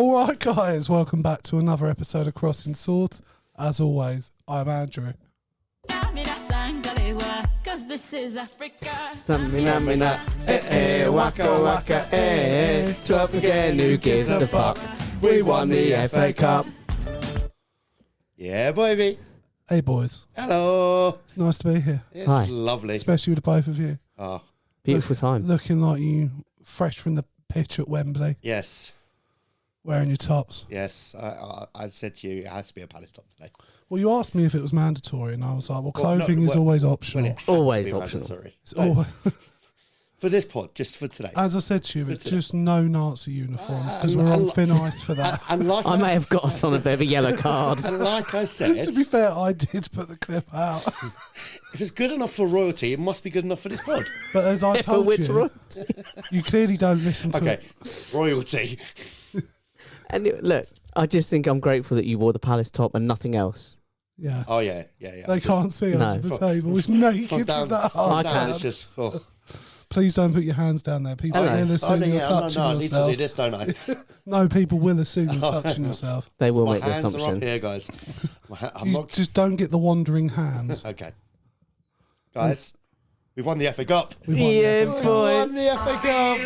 All right, guys, welcome back to another episode of Crossing Swords. As always, I'm Andrew. Cause this is Africa. Stamina, waka waka, to African who gives a fuck. We won the FA Cup. Yeah, baby. Hey, boys. Hello. It's nice to be here, It's Hi. lovely. especially with the both of you. Oh, Beautiful time. Looking like you fresh from the pitch at Wembley, yes. wearing your tops. Yes. I said to you, it has to be a Palace top today. Well, you asked me if it was mandatory, and I was like, well, Well, no, clothing is well- always Well, optional. it has to Always be optional. mandatory. It's But always, for this pod, just for today. as I said to you, it's Today. just no Nazi uniforms because and- we're on and- thin ice for that. And like I may have got us on a bit of a yellow card. and like I said, To be fair, I did put the clip out. if it's good enough for royalty, it must be good enough for this pod. But as I For told which you, royalty? you clearly don't listen to Okay, it. royalty. And look, I just think I'm grateful that you wore the Palace top and nothing else. Yeah. Oh yeah. They can't see No. under the table. It's naked From from down, that from hard I down, can. it's just. Oh. Please don't put your hands down there. People Hello. will assume you're no, touching I need to do yourself. this, don't I? No, people will assume you're touching yourself. They will My make the hands are up assumption. here, guys. I'm You not. just don't get the wandering hands. Okay, guys, we've won the FA Cup. We won Yeah, the- We boy. won the FA Cup.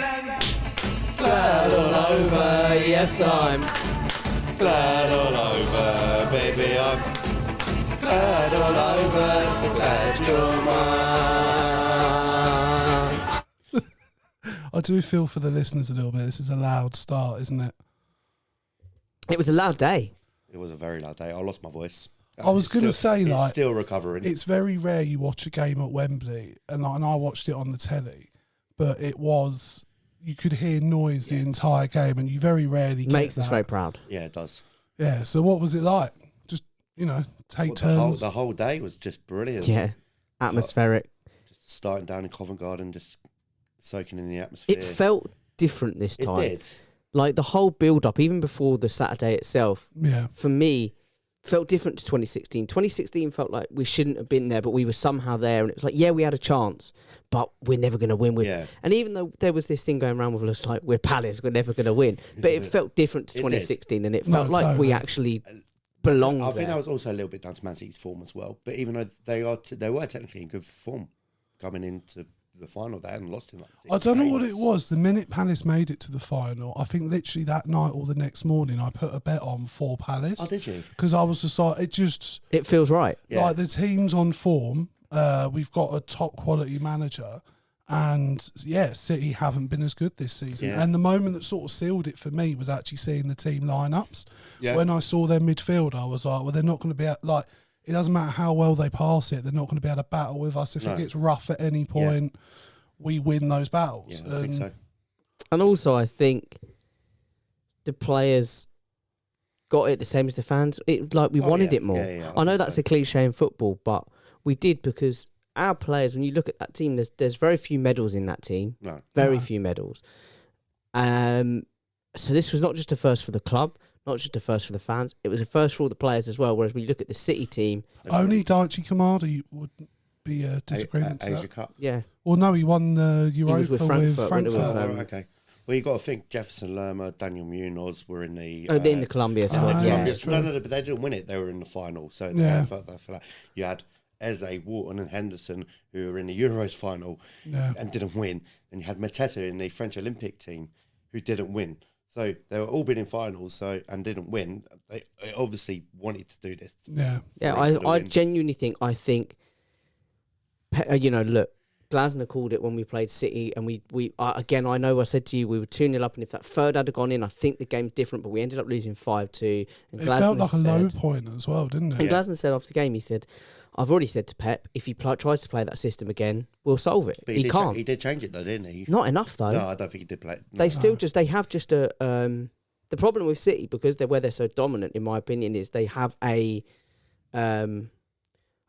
Glad all over, yes I'm. Glad all over, baby. I'm glad all over. So glad you're mine. I do feel for the listeners a little bit. This is a loud start, isn't it? It was a loud day. It was a very loud day. I lost my voice. I was going to say, it's like, still recovering. it's very rare you watch a game at Wembley, and I watched it on the telly, but it was, you could hear noise the entire game, and you very rarely get Makes us that. very proud. Yeah, it does. Yeah, so what was it like? Just, take turns. The whole day was just brilliant. Yeah. Atmospheric. Just starting down in Covent Garden, just soaking in the atmosphere. It felt different this It time. did. Like the whole build up, even before the Saturday itself, Yeah. for me, felt different to 2016. 2016 felt like we shouldn't have been there, but we were somehow there. And it was like, yeah, we had a chance, but we're never going to win. Yeah. And even though there was this thing going around with us, like, we're Palace, we're never going to win. But it felt different to It did. 2016, and it No, felt like we totally. actually belonged I think there. that was also a little bit down to Man City's form as well. But even though they were technically in good form coming into the final, they hadn't lost in like 6 I don't know what games. it was. The minute Palace made it to the final, I think literally that night or the next morning, I put a bet on for Palace. Oh, did you? Because I was just like, It feels right. Yeah. like the team's on form. We've got a top quality manager. And yeah, City haven't been as good this season. Yeah. And the moment that sort of sealed it for me was actually seeing the team lineups. Yeah. When I saw their midfield, I was like, well, they're not going to be like, it doesn't matter how well they pass it, they're not going to be able to battle with us. If No. it gets rough at any point, we win those battles. Yeah, I think so. And also, I think the players got it the same as the fans. We Oh, wanted yeah. it more. Yeah, I know think that's so. a cliche in football, but we did, because our players, when you look at that team, there's very few medals in that team. No. Very No. few medals. So this was not just a first for the club, not just a first for the fans. It was a first for all the players as well. Whereas when you look at the City team, Only Daichi Kamada would be a disagreement to Asia that. Cup. yeah, Well, no, he won the was Europa with with Frankfurt, Frankfurt. wasn't it, Oh, with, okay. Well, you got to think Jefferson Lerma, Daniel Munoz were in the. they're in the Colombia squad. yeah. Yeah, That's true. No, but they didn't win it. They were in the final, so Yeah. for that. You had Eze, Wharton, and Henderson who were in the Euros final Yeah. and didn't win. And you had Mateta in the French Olympic team who didn't win. So they were all been in finals, and didn't win. They obviously wanted to do this. Yeah. yeah. for it to I win. genuinely think look, Glasner called it when we played City, and we again, I know I said to you we were 2-0 up, and if that third had gone in, I think the game's different, but we ended up losing 5-2. And It felt like a low said, point as well, didn't it? and Glasner said after the game, he said, I've already said to Pep, if he tries to play that system again, we'll solve it. But He can't. He did change it though, didn't he? Not enough though. No, I don't think he did play. No. They still they have just a the problem with City, because they're so dominant, in my opinion, is they have a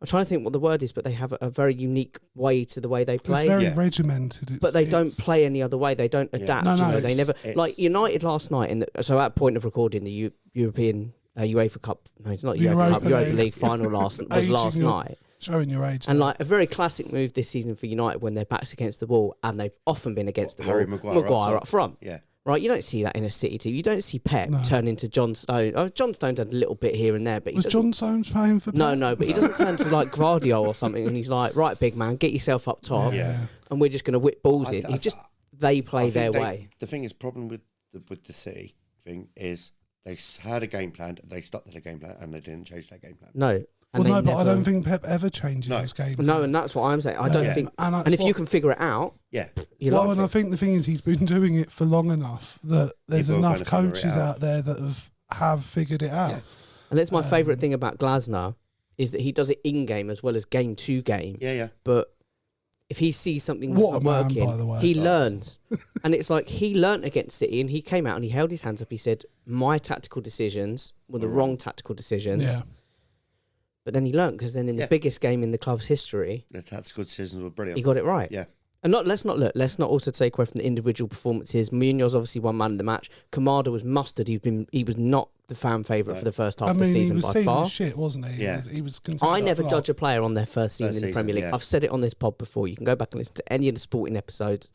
I'm trying to think what the word is, but they have a very unique way to the way they play. It's very Yeah. regimented. But they don't play any other way. They don't Yeah. adapt. No, no, they it's- never it's- like United last night. So at point of recording, the European UEFA Cup. No, it's not The UEFA Cup. Europa Europa League. League final was Aging last your- night. Showing your age. And there. like a very classic move this season for United when their backs against the wall, and they've often been against the Harry wall. Maguire up top. up front. Yeah. right? You don't see that in a City team. You don't see Pep No. turn into John Stone. Oh, John Stone's had a little bit here and there, but he Was doesn't. John Stones paying for No, Pep? no, but he doesn't turn to like Guardiola or something, and he's like, right, big man, get yourself up top, Yeah. and we're just going to whip balls I in. th- He just they play their way. The thing is, problem with the City thing is they had a game plan, they stuck to the game plan, and they didn't change that game plan. No. Well, And no, they but I never- don't think Pep ever changes No. his game. No, and that's what I'm saying. I don't Yeah. think. And that's And if you what- can figure it out, Yeah, you well, like and it. I think the thing is he's been doing it for long enough that there's People are enough gonna figure it coaches out. out there that have figured it out. Yeah. And that's my favourite thing about Glasner is that he does it in game as well as game to game. yeah. But if he sees something What not a man, working, by the way. he learns. And it's like he learnt against City, and he came out and he held his hands up. He said, "My tactical decisions were the wrong tactical decisions." Yeah. But then he learnt because then in the Yeah. biggest game in the club's history, The tactical decisions were brilliant. he got it right. Yeah. And let's not also take away from the individual performances. Munoz obviously won man of the match. Kamada was mustard. He was not the fan favourite No. for the first half I of the mean, he season was by seen far. as shit, wasn't he? Yeah. He was considered I a never flop. judge a player on their first season in the season, Premier League. yeah. I've said it on this pod before. You can go back and listen to any of the sporting episodes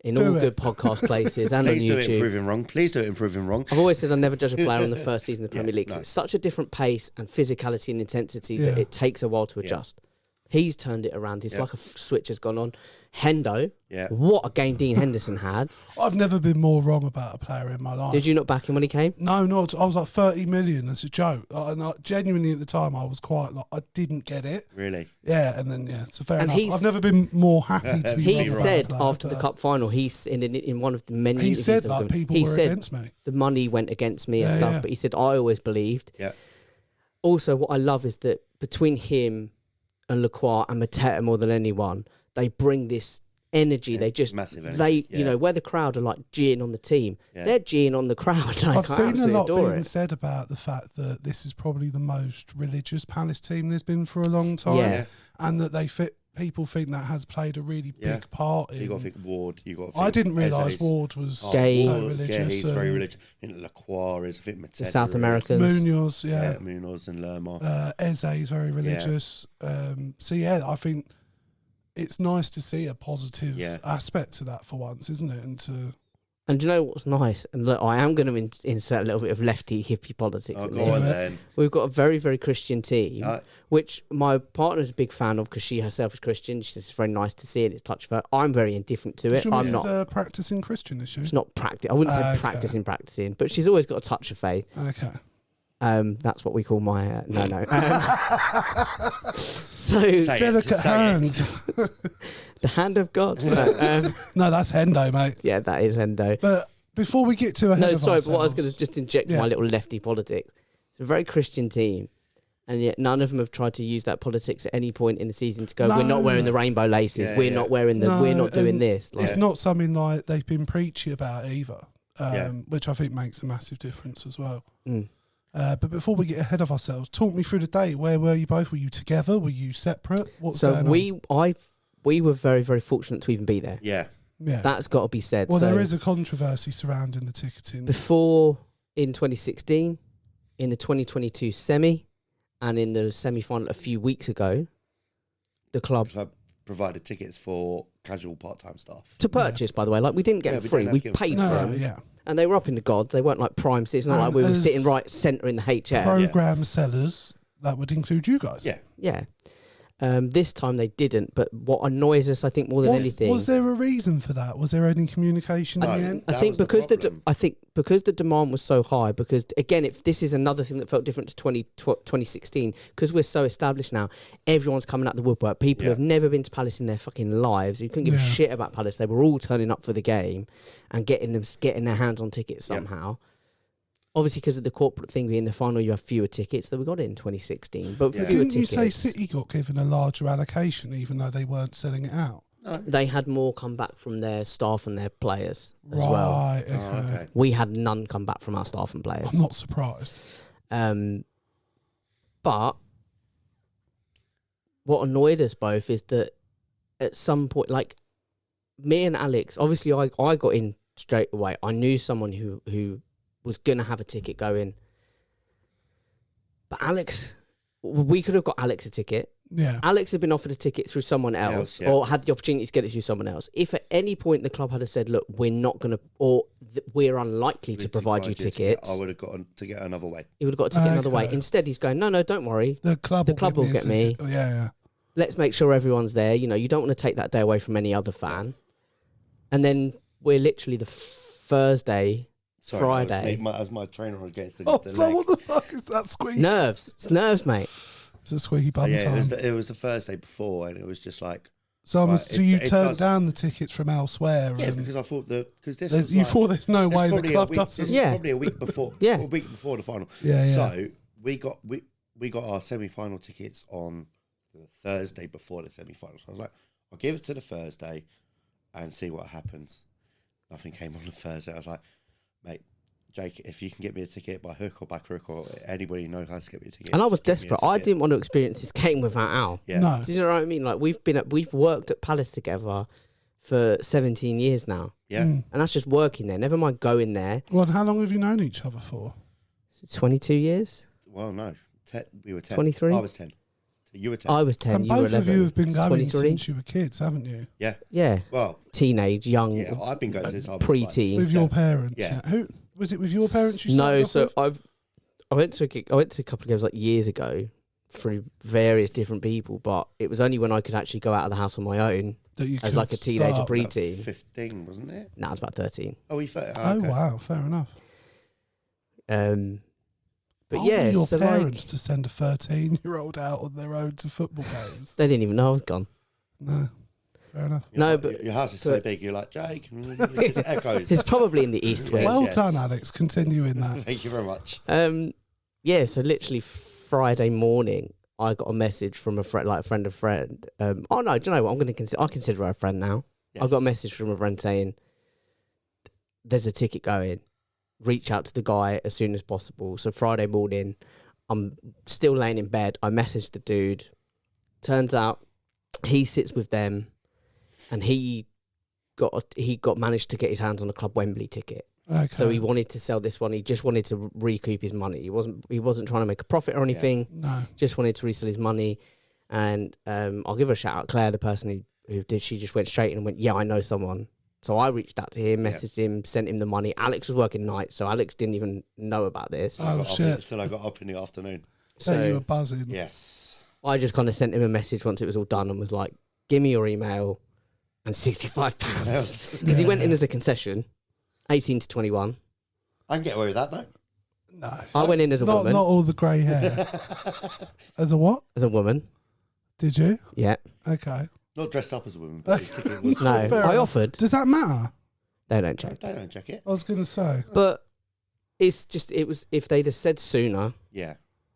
in Do all it. good podcast places and on Please do it YouTube. improving wrong. Please do it improving wrong. I've always said I never judge a player on the first season of the Premier Yeah, League. 'Cause no. It's such a different pace and physicality and intensity that Yeah. it takes a while to adjust. He's turned it around. It's Yeah. like a switch has gone on. Hendo, Yeah. what a game Dean Henderson had. I've never been more wrong about a player in my life. Did you not back him when he came? No, not. I was like 30 million as a joke. And genuinely at the time, I was quite like, I didn't get it. Really? Yeah, and then, so fair And enough. I've never been more happy to be He wrong about a said player, after the but cup final, in one of the many he interviews said that like was given, people he were said against me. the money went against me and Yeah, stuff, yeah. but he said I always believed. Yeah. Also, what I love is that between him and Lacroix and Mateta more than anyone, they bring this energy. Yeah, they just massive energy, They yeah. you know where the crowd are like jeering on the team, Yeah. they're jeering on the crowd. Like, I've I seen a absolutely lot adore being it. said about the fact that this is probably the most religious Palace team there's been for a long time, Yeah. and that people think that has played a really Yeah. big part in. You got to think Ward. You got to think I didn't realise Eze's. Ward was Gay. so Ward, religious. Yeah, he's very and religious. I think Lacroix is. I think Mateta The South is. Americans. Munoz, yeah. Yeah, Munoz and Lerma. Eze is very religious. So yeah, I think it's nice to see a positive Yeah. aspect to that for once, isn't it? And to And do you know what's nice? And look, I am going to insert a little bit of lefty hippie politics. Oh, in go there. on it. then. We've got a very, very Christian team, Uh, which my partner's a big fan of because she herself is Christian. She says it's very nice to see it. It's touch of her. I'm very indifferent to is it. your I'm missus not. a practicing Christian, is she? It's not practice. I wouldn't say Okay. practicing, but she's always got a touch of faith. Okay. That's what we call my no. So Say it, Delicate just say it. hands. the hand of God. No, No, that's Hendo, mate. yeah, that is Endo. But before we get too ahead No, of sorry, but what I was ourselves- going to just inject Yeah. my little lefty politics. It's a very Christian team, and yet none of them have tried to use that politics at any point in the season to go, we're not No. wearing the rainbow laces, Yeah, we're yeah. not wearing the, we're No, not doing and this. Like, It's not something like they've been preachy about either, Yeah. which I think makes a massive difference as well. Mm. But before we get ahead of ourselves, talk me through the day. Where were you both? Were you together? Were you separate? What's So going on? we were very, very fortunate to even be there. Yeah. Yeah. That's got to be said. Well, So there is a controversy surrounding the ticketing. before in 2016, in the 2022 semi, and in the semi-final a few weeks ago, the club Club provided tickets for casual part-time staff. to purchase, by the way, like we didn't get Yeah, them we free, didn't have we to get them paid free. for No, them, yeah. and they were up in the gods. They weren't like prime seats. It's not And like we were as sitting right centre in the HM. Program sellers, that would include you guys. Yeah. Yeah. This time they didn't, but what annoys us, I think, more than anything, Was there a reason for that? Was there any communication in No. the end? I That think was the because problem. I think because the demand was so high, because again, if this is another thing that felt different to 2016, because we're so established now, everyone's coming out the woodwork. People Yeah. have never been to Palace in their fucking lives. You couldn't give a Yeah. shit about Palace. They were all turning up for the game and getting their hands on tickets Yeah. somehow. Obviously, because of the corporate thing being the final, you have fewer tickets than we got in 2016. But for Yeah. fewer Didn't you say tickets, City got given a larger allocation, even though they weren't selling it out? they had more come back from their staff and their players as well. Right. Okay. Oh, okay. We had none come back from our staff and players. I'm not surprised. But what annoyed us both is that at some point, like me and Alex, obviously I got in straight away. I knew someone who was going to have a ticket going. But Alex, we could have got Alex a ticket. Yeah. Alex had been offered a ticket through someone else, yeah. or had the opportunity to get it through someone else. If at any point the club had said, "Look, we're not going to, or we're unlikely to provide you tickets," I would have got to get another way. he would have got a ticket another way. Okay. Instead, he's going, "No, don't worry. The club will a get me. ticket. Yeah. Let's make sure everyone's there. You know, you don't want to take that day away from any other fan." And then we're literally the Thursday, Sorry, Friday. That was my trainer against the, Oh, the so leg. what the fuck is that squeaky? Nerves. It's nerves, mate. It's a squeaky bum Yeah, time. it was the Thursday before, and it was just like, So, right, so you it turned does- down the tickets from elsewhere. yeah, and because I thought because this was you like, thought there's no it's way the probably a club week- doesn't. This was Yeah. probably a week before. Yeah. A week before the final. Yeah, yeah. So we got our semi-final tickets on the Thursday before the semi-final. So I was like, I'll give it to the Thursday and see what happens. Nothing came on the Thursday. I was like, mate, Jake, if you can get me a ticket by hook or by crook, or anybody knows how to get me a ticket. And I was just get me a desperate. I ticket. didn't want to experience this game without Al. Yeah. No. Do you know what I mean? Like we've worked at Palace together for 17 years now, Yeah. Mm. and that's just working there. Never mind going there. Well, and how long have you known each other for? 22 years. Well, no. We were 10. 23? I was 10. So you were 10. I was 10. And You were both 11. of you have been going 23. since you were kids, haven't you? Yeah. Yeah. Well, Teenage, young. yeah, I've been going since I was Pre-teen. Like With your 7. parents. Yeah. Who was it? With your parents? You started No, off so with? I went to a couple of games like years ago through various different people, but it was only when I could actually go out of the house on my own That you as could like a teenager, start. pre-teen. 15, wasn't it? No, I was about 13. Oh, we okay. Oh wow, fair enough. But How yeah, old were your so parents like, to send a 13-year-old out on their own to football games? they didn't even know I was gone. No, fair enough. You're No, like, but- your house is so but- big. You're like Jake. It just echoes. It's probably in the East Wing. Well- Well yes. done, Alex. Continuing that. Thank you very much. Yeah, so literally Friday morning, I got a message from a friend, like a friend of friend. Oh no, do you know what? I consider her a friend now. I got a Yes. message from a friend saying, "There's a ticket going. Reach out to the guy as soon as possible." So Friday morning, I'm still laying in bed. I messaged the dude. Turns out he sits with them, and he got managed to get his hands on a Club Wembley ticket. Okay. So he wanted to sell this one. He just wanted to recoup his money. He wasn't trying to make a profit or anything. No. Just wanted to resell his money. And I'll give her a shout out. Claire, the person who did, she just went straight in and went, "Yeah, I know someone." So I reached out to him, messaged him, sent him the money. Alex was working nights, so Alex didn't even know about this. Oh, shit. Until I got up in the afternoon. So you were So buzzing. Yes. I just kind of sent him a message once it was all done and was like, "Give me your email and £65." Because he went in as a concession, 18 to 21. I can get away with that, no? No. I went in as a Not woman. not all the grey hair. As a what? As a woman, Did you? yeah. Okay. Not dressed up as a woman, but his ticket was. No, Fair I enough. offered. Does that matter? They don't check. They don't check it. I was going to say. But it's just, it was, if they'd have said sooner Yeah.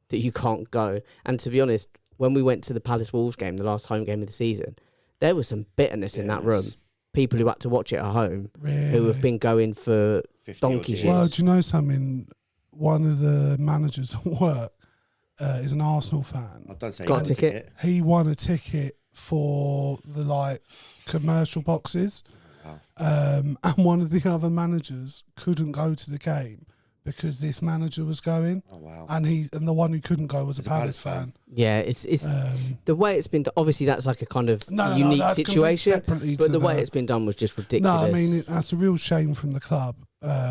that you can't go. And to be honest, when we went to the Palace Wolves game, the last home game of the season, there was some bitterness in that room. People who had to watch it at home, Really? who have been going for 50 odd donkey's years. years. Well, do you know something? One of the managers at work is an Arsenal fan. I don't say Got you a got ticket? He won a ticket for the commercial boxes, Wow. and one of the other managers couldn't go to the game because this manager was going, Oh, wow. and the one who couldn't go was a He's a Palace Palace fan. Yeah, it's the way it's been done. Obviously, that's like a kind of No, unique that's completely situation. separately But to the way it's been done was just No, ridiculous. I mean that's a real shame from the club.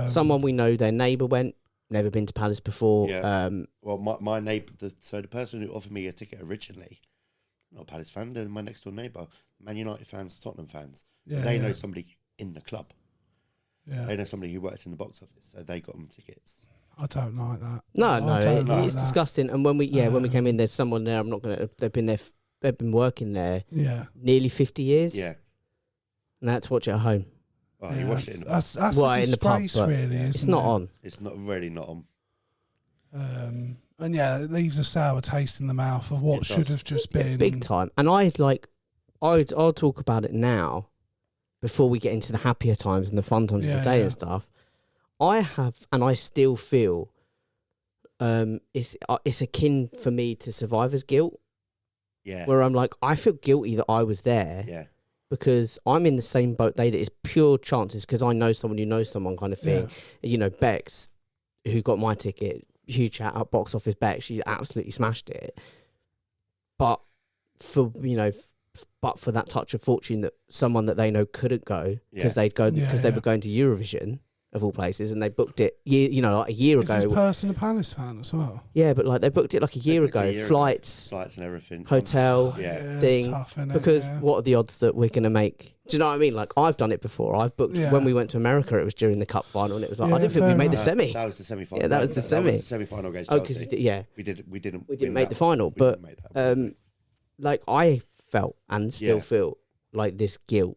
Someone we know, their neighbour went, never been to Palace before. Yeah. Well, my neighbour, so the person who offered me a ticket originally, not a Palace fan, they're my next door neighbour, Man United fans, Tottenham fans. Yeah, They yeah. know somebody in the club. Yeah, They know somebody who works in the box office, so they got them tickets. I don't like that. No, I no, don't like it's that. disgusting. And when we came in, there's someone there. I'm not gonna. They've been there. They've been working there Yeah, nearly 50 years. Yeah. And that's watch it at home. Oh, you watched it in the that's Well, a in the pub, disgrace, but really. It's Isn't not it? on. It's not really not on. And yeah, it leaves a sour taste in the mouth of what It should does. have just been Big time. And I'll talk about it now before we get into the happier times and the fun times of Yeah, the day yeah. and stuff. I still feel it's akin for me to survivor's guilt, Yeah. where I'm like, I feel guilty that I was there Yeah. because I'm in the same boat they did. It's pure chances because I know someone who knows someone kind of thing. You know, Bex, who got my ticket, huge shout out, box office Bex, she absolutely smashed it. But for but for that touch of fortune that someone that they know couldn't go because Yeah. they were going to Eurovision of all places, and they booked it like a year Is ago. this person a Palace fan as well? Yeah, but like they booked it like a year ago. Flights, and everything. hotel, Yeah. It's thing. tough, innit? Because Yeah. what are the odds that we're going to make? Do you know what I mean? Like I've done it before. I've booked when we went to America. It was during the cup final, and it was like Yeah, I didn't think we fair made the enough. semi. That was the semi-final. Yeah, that was the semi. That was the semi-final against Oh, Chelsea. because We didn't make the final, but like I felt and still feel like this guilt,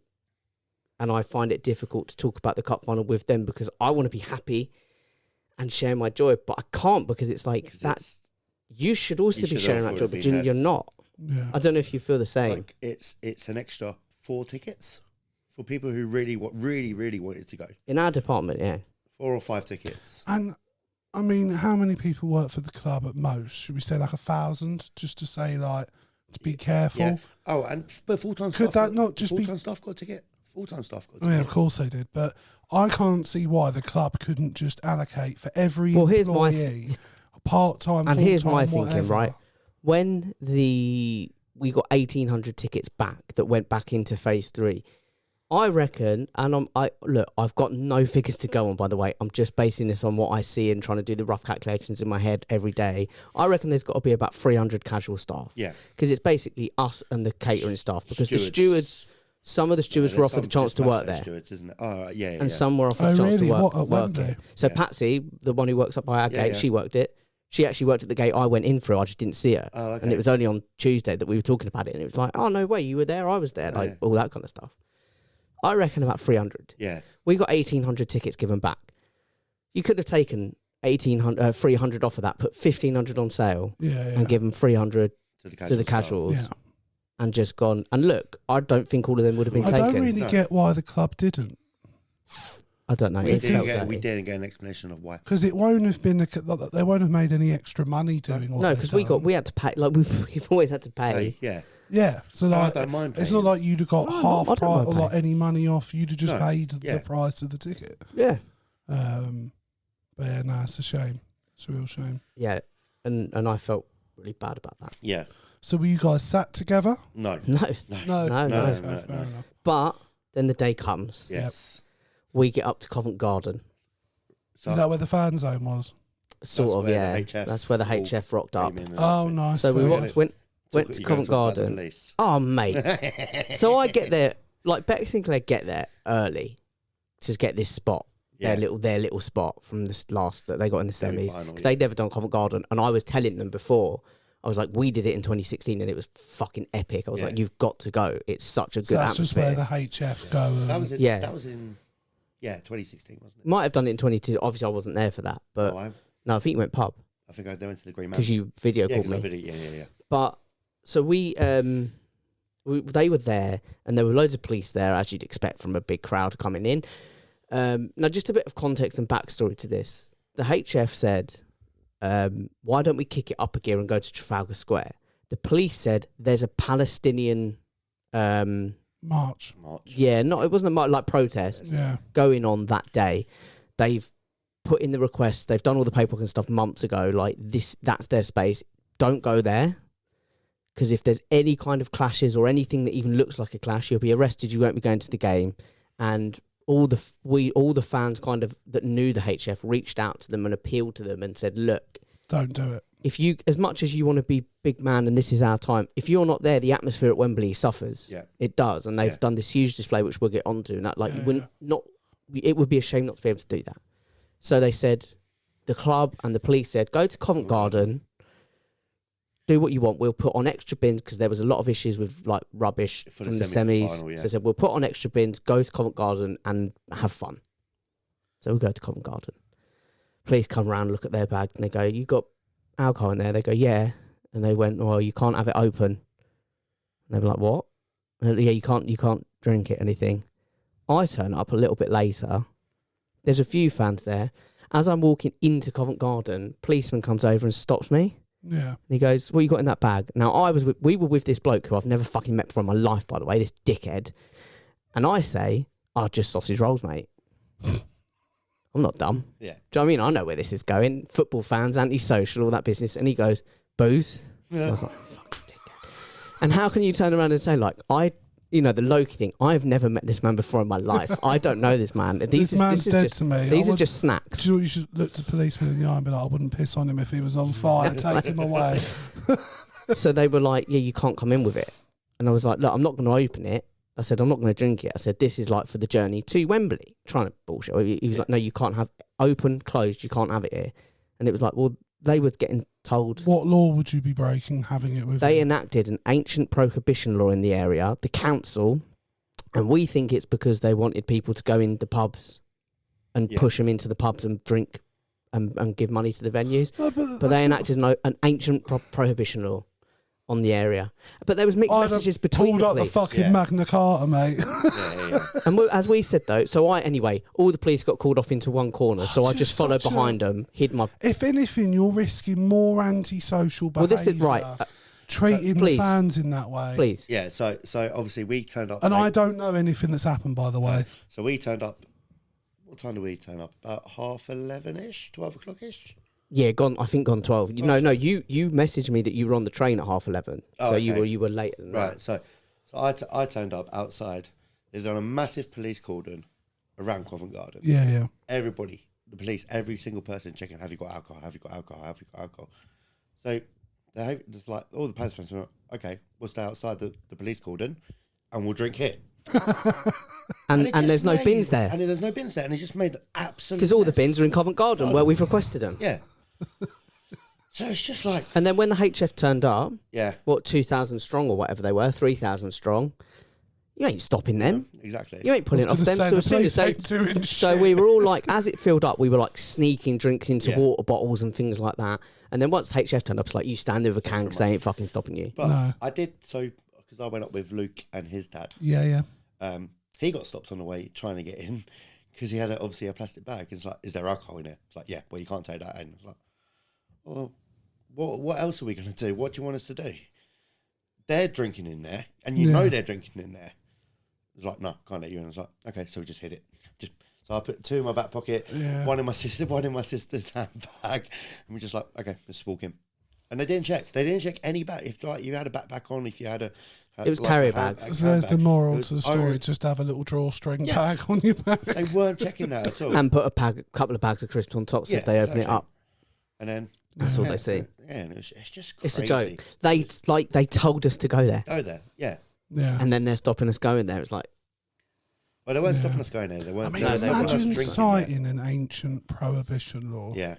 and I find it difficult to talk about the cup final with them because I want to be happy and share my joy, but I can't because it's like that. You should also be sharing that joy, but you're not. Yeah. I don't know if you feel the same. Like it's an extra 4 tickets for people who really wanted to go. In our department, yeah. 4 or 5 tickets. And I mean, how many people work for the club at most? Should we say like 1,000, just to say like to be careful? Yeah. Oh, but full-time Could staff. that not just be- full-time staff got a ticket? Full-time staff got a I mean, ticket. of course they did, but I can't see why the club couldn't just allocate for every Well, here's employee part-time, And full-time, here's my thinking, whatever. right? When we got 1,800 tickets back that went back into phase 3, I reckon, and I've got no figures to go on, by the way. I'm just basing this on what I see and trying to do the rough calculations in my head every day. I reckon there's got to be about 300 casual staff. Yeah. Because it's basically us and the catering staff. Because the Stewards. stewards, some of the stewards were offered the chance to work there. Stewards, isn't it? Oh, yeah. And some were offered Oh, a chance really? to What, at work Wembley? it. So Yeah. Patsy, the one who works up by our Yeah, gate, yeah. she worked it. She actually worked at the gate I went in through. I just didn't see her. Oh, okay. And it was only on Tuesday that we were talking about it. And it was like, oh, no way, you were there, I was there. Oh, Like, yeah. all that kind of stuff. I reckon about 300. Yeah. We got 1,800 tickets given back. You could have taken 300 off of that, put 1,500 on sale, Yeah, yeah. and given 300 To the to the casuals, Yeah. and just gone. And look, I don't think all of them would have been I taken. don't really No. get why the club didn't. I don't know. We It felt didn't dirty. get an explanation of why. Because it won't have been, they won't have made any extra money doing what No, they've because done. we had to pay. Like we've always had to pay. Yeah. Yeah, so I like, don't mind it's paying. not like you'd have got No, half I don't price mind or like paying. any money off. You'd have just No, paid yeah. the price of the ticket. Yeah, But yeah, no, it's a shame. It's a real shame. yeah, and I felt really bad about that. Yeah. So were you guys sat together? No. No, No, No, no, fair no. enough. but then the day comes. Yes. We get up to Covent Garden, So Is that where the fan zone was? sort That's of. where Yeah, the HF that's where the all HF rocked up. came in and Oh, everything. nice. So we fair went enough. went Took- to you gotta Covent talk about the Garden. police. Oh mate, so I get there like Beck Sinclair get there early to get this spot. Yeah. Their little spot from this last that they got in the semis. Semi-final, 'Cause yeah. they'd never done Covent Garden, and I was telling them before. I was like, we did it in 2016, and it was fucking epic. I was Yeah. like, you've got to go. It's such a good So that's just atmosphere. where the HF go. And, That was in, Yeah. That was in 2016, wasn't it? Might have done it in 22. Obviously, I wasn't there for that, but Oh, no, I think you went pub I think I went to the Green Man. because you video yeah, called 'cause I me. video, yeah. But so they were there, and there were loads of police there, as you'd expect from a big crowd coming in. Now, just a bit of context and backstory to this. The HF said, why don't we kick it up a gear and go to Trafalgar Square? The police said there's a Palestinian, March. March. it wasn't a like protest Yeah. going on that day. They've put in the request. They've done all the paperwork and stuff months ago. Like that's their space. Don't go there. Because if there's any kind of clashes or anything that even looks like a clash, you'll be arrested. You won't be going to the game. And all the fans kind of that knew the HF reached out to them and appealed to them and said, look, Don't do it. if you, as much as you want to be big man and this is our time, if you're not there, the atmosphere at Wembley suffers. Yeah. It does. And they've Yeah. done this huge display, which we'll get onto. And that, like, Yeah, you wouldn't, not, it would be a shame not to be able to do that. So they said, the club and the police said, go to Covent Garden, do what you want. We'll put on extra bins because there was a lot of issues with like rubbish For the from the semis. semi-final, yeah. So they said, we'll put on extra bins, go to Covent Garden and have fun. So we go to Covent Garden. Police come around, look at their bag, and they go, you got alcohol in there? They go, yeah. And they went, well, you can't have it open. And they were like, what? And yeah, you can't drink it, anything. I turn up a little bit later. There's a few fans there. As I'm walking into Covent Garden, policeman comes over and stops me. Yeah. And he goes, what you got in that bag? Now, we were with this bloke who I've never fucking met before in my life, by the way, this dickhead. And I say, just sausage rolls, mate. I'm not dumb. Yeah. Do you know what I mean? I know where this is going. Football fans, antisocial, all that business. And he goes, booze? I was like, fucking dickhead. And how can you turn around and say, like, the Loki thing, I've never met this man before in my life. I don't know this man. This man's dead to me. These are just snacks. Do you know what, you should look to policemen in the eye and be like, I wouldn't piss on him if he was on fire, take him away. So they were like, yeah, you can't come in with it. And I was like, look, I'm not going to open it. I said, I'm not going to drink it. I said, this is like for the journey to Wembley. Trying to bullshit. He was like, no, you can't have open, closed. You can't have it here. And it was like, well, they were getting told. What law would you be breaking having it with They you? enacted an ancient prohibition law in the area, the council, and we think it's because they wanted people to go in the pubs and push them into the pubs and drink and give money to the venues. No, but they enacted an ancient prohibition law on the area. But there was mixed messages between the police. Pulled up the fucking Magna Carta, mate. And as we said, though, all the police got called off into one corner, so I just followed behind them, hid my... If anything, you're risking more antisocial behaviour. Well, this is right. Treating the fans in that way. Please. Yeah, so obviously we turned up. And I don't know anything that's happened, by the way. So we turned up. What time did we turn up? About 11:30ish, 12 o'clock-ish? Yeah, gone 12. You messaged me that you were on the train at 11:30. Oh, so okay. you were later than Right, that. so I turned up outside. They've done a massive police cordon around Covent Garden. Yeah. Everybody, the police, every single person checking, have you got alcohol? Have you got alcohol? Have you got alcohol? So there's like all the Palace fans were, okay, we'll stay outside the police cordon and we'll drink here. and there's no bins there. And there's no bins there. And it just made absolute... Because all the bins are in Covent Garden where we've requested them. Yeah. So it's just like... And then when the HF turned up, 2,000 strong or whatever they were, 3,000 strong, you ain't stopping them. Exactly. You ain't pulling it off them. So as soon as so we were all like, as it filled up, we were like sneaking drinks into water bottles and things like that. And then once the HF turned up, it's like, you stand there with a can because they ain't fucking stopping you. But I did, so, because I went up with Luke and his dad. Yeah. He got stopped on the way trying to get in because he had obviously a plastic bag. It's like, is there alcohol in it? It's like, yeah, well, you can't take that in. It's like, well, what else are we going to do? What do you want us to do? They're drinking in there, and you know they're drinking in there. It's like, no, can't let you in. I was like, okay, so we just hid it. So I put two in my back pocket, one in my sister's handbag, and we just like, okay, let's walk in. And they didn't check. They didn't check any bag. If like you had a backpack on, if you had it was carrier bags. So there's the moral to the story. Just have a little drawstring bag on your back. They weren't checking that at all. And put a couple of bags of crisps on top so if they open it up. And then that's all they see. Yeah, and it's just crazy. It's a joke. They told us to go there. Go there, yeah. And then they're stopping us going there. It's like, well, they weren't stopping us going there. They weren't. I mean, imagine citing an ancient prohibition law. Yeah.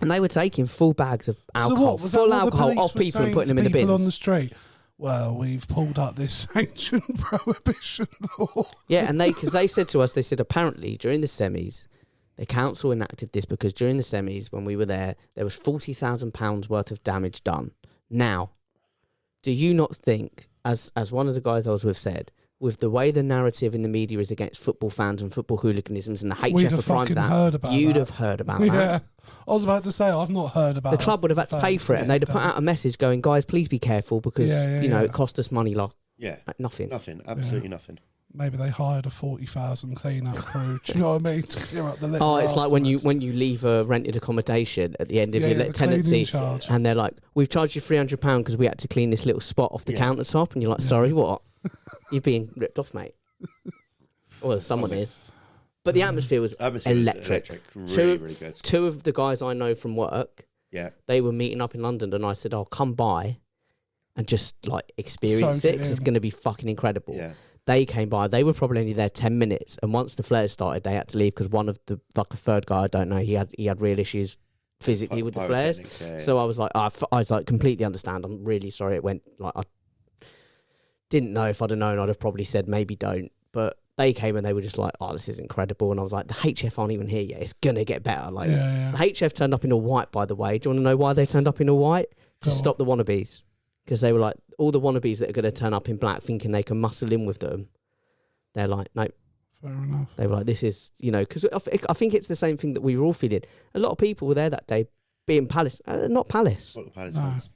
And they were taking full bags of alcohol, full alcohol off people and putting them in the bins. On the street. Well, we've pulled up this ancient prohibition law. Yeah, and because they said to us, they said apparently during the semis, the council enacted this because during the semis when we were there was £40,000 worth of damage done. Now, do you not think, as one of the guys I was with said, with the way the narrative in the media is against football fans and football hooliganisms and the HF are prime for that, you'd have heard about that. Yeah, I was about to say, I've not heard about the club would have had to pay for it, and they'd have put out a message going, guys, please be careful because, it cost us money lost. Yeah. Like nothing. Nothing. Absolutely nothing. Maybe they hired a 40,000 clean-up crew. Do you know what I mean? To clear up the litter. Oh, it's like when you leave a rented accommodation at the end of your tenancy, and they're like, "We've charged you £300 because we had to clean this little spot off the countertop," and you're like, "Sorry, what? You're being ripped off, mate." Well, someone is. But the atmosphere was electric. Really, really good. Two of the guys I know from work, they were meeting up in London, and I said, "I'll come by and just like experience it because it's going to be fucking incredible." Yeah. They came by. They were probably only there 10 minutes, and once the flares started, they had to leave because one of the a third guy, I don't know, he had real issues physically with the flares. So I was like, I was like, completely understand. I'm really sorry. It went like I didn't know. If I'd have known, I'd have probably said maybe don't. But they came and they were just like, oh, this is incredible. And I was like, the HF aren't even here yet. It's gonna get better. Like the HF turned up in all white, by the way. Do you want to know why they turned up in all white? To stop the wannabes. Because they were like, all the wannabes that are going to turn up in black thinking they can muscle in with them, they're like, no. Fair enough. They were like, this is, because I think it's the same thing that we were all feeling. A lot of people were there that day being Palace, not Palace. What the Palace fans.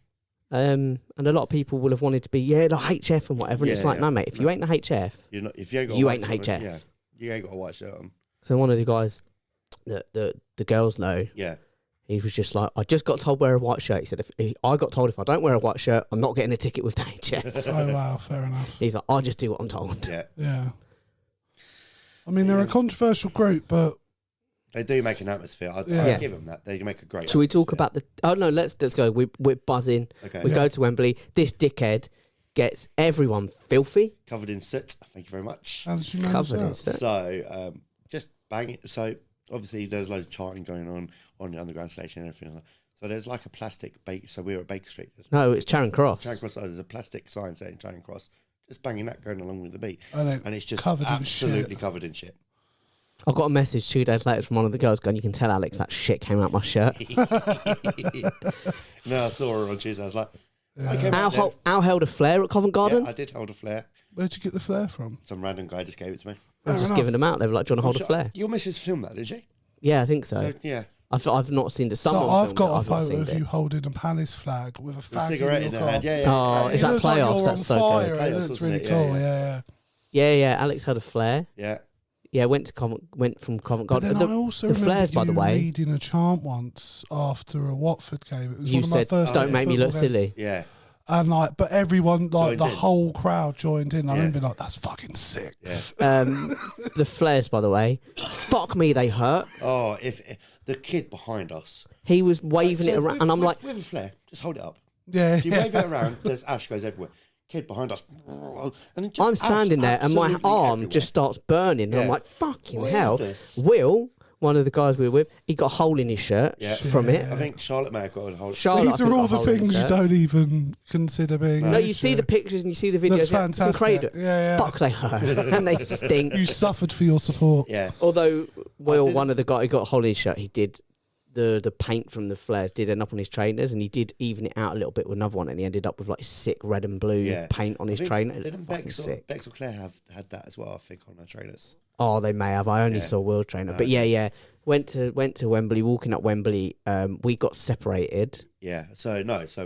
And a lot of people will have wanted to be, the HF and whatever. And it's like, no, mate, if you ain't the HF, you're not, if you ain't got you ain't the HF. Yeah, you ain't got a white shirt on. So one of the guys that the girls know, He was just like, I just got told wear a white shirt. He said, I got told if I don't wear a white shirt, I'm not getting a ticket with the NHF. Oh wow, fair enough. He's like, I just do what I'm told. Yeah. Yeah. I mean, they're a controversial group, but They do make an atmosphere. I Yeah. give them that. They make a great. Should we talk atmosphere. about the? Oh no, let's go. We're buzzing. Okay. We go to Wembley. This dickhead gets everyone filthy. Covered in soot. Thank you very much. how did you manage Covered in that? soot. So just bang it. So obviously there's loads of chanting going on the underground station and everything. Like that. So there's like a plastic bake. So we were at Baker Street. No, it's Charing Cross. Charing Cross. So there's a plastic sign saying Charing Cross. Just banging that going along with the beat, And it's just covered in absolutely shit. covered in shit. I got a message 2 days later from one of the girls going, "You can tell Alex that shit came out my shirt." No, I saw her on Tuesday. I was like, I came Al, out there. Al held a flare at Covent Garden. Yeah, I did hold a flare. Where'd you get the flare from? Some random guy just gave it to me. I'm just Fair giving them out. They were like, "Do you want to hold I'm a sure- flare?" Your missus filmed that, did she? Yeah, I think so. So, yeah. I've not seen it. Someone So I've filmed got it, a I've not photo seen of it. you holding a Palace flag with a The fag cigarette in your the hand. car. Yeah, Oh, yeah. is It that looks like playoffs? you're That's on so fire. good. It Playoffs, looks wasn't really it? cool. Yeah, Yeah. Yeah. Alex had a flare. Yeah. Yeah, went from Covent But Garden. then I also the remember flares, you by the way. leading a chant once after a Watford game. It was You one of my said, first "Don't ever make me look football games. silly." Yeah. And like, but everyone, like Joined the in. whole crowd joined in. I Yeah. remember being like, "That's fucking sick." Yeah. The flares, by the way, fuck me, they hurt. Oh, if the kid behind us. He was waving So it around, with- and I'm with- like, with a flare, just hold it up. Yeah, If you wave it around, there's ash goes everywhere. Kid behind us. And it just I'm standing ash there, and my absolutely arm everywhere. just starts burning. And I'm Yeah. like, fucking What is hell. this? Will, one of the guys we were with, he got a hole in his shirt Yeah. from it. I think Charlotte may have got a hold. Charlotte, I these think, are got all a the hole in his things you shirt. don't even consider being. No, an you see issue. the pictures and you see the videos. Looks yeah, it's fantastic. incredible. Yeah. Fuck, they hurt. And they stink. You suffered for your support. Yeah. Although Will, didn't- one of the guys who got a hole in his shirt, he did the paint from the flares did end up on his trainers, and he did even it out a little bit with another one, and he ended up with like sick red and blue Yeah. paint on I his think- trainer. It was Didn't fucking Bex or, sick. Bex or Claire have had that as well? I think on their trainers. Oh, they may have. I only Yeah. saw Will trainer, but Okay. yeah. Went to Wembley. Walking up Wembley, we got separated. Yeah. So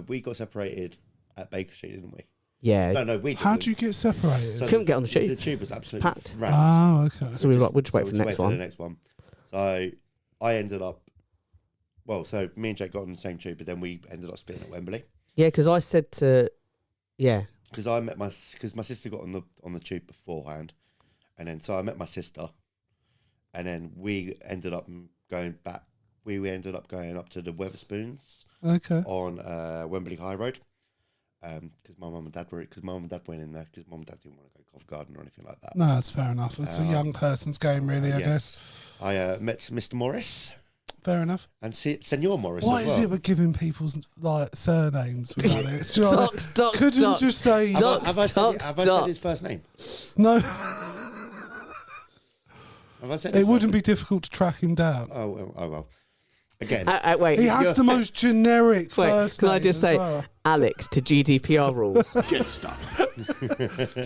we got separated at Baker Street, didn't we? Yeah, No, we didn't. How do you get separated? So couldn't get on the tube. The tube was absolutely Packed. rammed. Oh, okay. so we were like, we'll just wait for the Just next wait one. the next one. So I ended up. Well, so me and Jake got on the same tube, but then we ended up splitting at Wembley Yeah, because I said to, because I met my sister got on the tube beforehand, and then so I met my sister, and then we ended up going back. We ended up going up to the Weatherspoons Okay. on Wembley High Road, because my mum and dad went in there because mum and dad didn't want to go Covent Garden or anything like that. No, that's fair enough. It's a young person's game, really, I guess. I met Mr. Morris Fair enough. and Senor Morris. What as is well. it with giving people's like surnames with Alex? Do you know what I mean? Docs, Couldn't docs. just say Have I said his first name? no. Have I said It his wouldn't first be difficult to track him down. name? Oh well. Again, Wait, He has the most generic wait, first can name I just as say, well. Alex to GDPR rules? good stuff.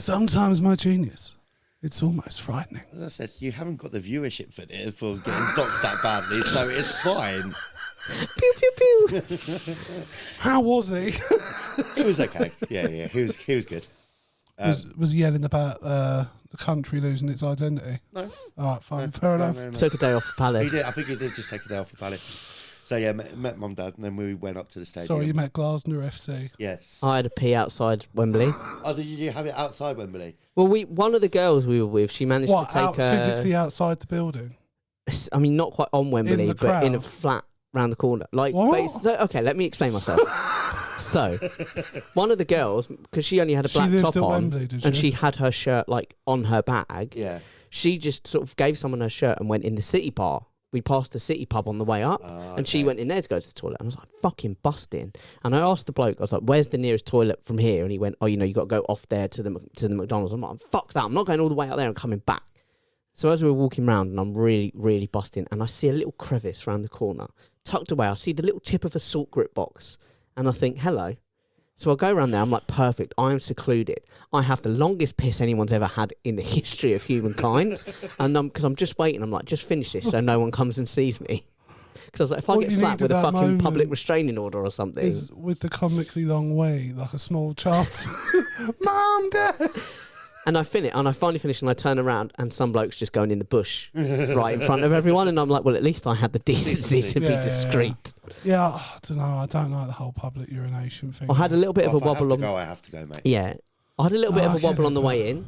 Sometimes my genius, it's almost frightening. As I said, you haven't got the viewership for getting doxed that badly, so it's fine. Pew pew pew. How was he? He was okay. Yeah, he was good. was he yelling about the country losing its identity? No, All right, fine, fair enough. no. Took a day off for He Palace. did. I think he did just take a day off for Palace. So yeah, met mum, dad, and then we went up to the stadium. Sorry, you met Glasner FC. Yes. I had a pee outside Wembley. Oh, did you have it outside Wembley? Well, one of the girls we were with, she managed What, to take out physically outside the building? I mean, not quite on Wembley, the but in a crowd? flat round the corner. Like, What? but so, okay, let me explain myself. So, one of the girls, because she only had a She black lived top at on, Wembley, did and she? she had her shirt like on her bag. Yeah. She just sort of gave someone her shirt and went in the city bar. We passed the city pub on the way up, and she okay. went in there to go to the toilet. And I was like, fucking busting. And I asked the bloke, I was like, where's the nearest toilet from here? And he went, oh, you got to go off there to the McDonald's. I'm like, fuck that. I'm not going all the way out there and coming back. So as we were walking round, and I'm really, really busting, and I see a little crevice round the corner. Tucked away, I see the little tip of a salt grip box. And I think, hello. So I go around there, I'm like, perfect, I am secluded. I have the longest piss anyone's ever had in the history of humankind. And because I'm just waiting, I'm like, just finish this so no one comes and sees me. Because I was like, if I What get you slapped need with at a that fucking public moment restraining order or something. Is with the comically long way, like a small child. Mom, Dad. And I finally finished, and I turn around, and some bloke's just going in the bush right in front of everyone, and I'm like, well, at least I had the decency to be discreet. Yeah, I don't know. I don't like the whole public urination thing. I had a little bit of a If I have wobble to on. go, I have to go, mate. Yeah, I had a little bit of a I get wobble on it, the but- way in.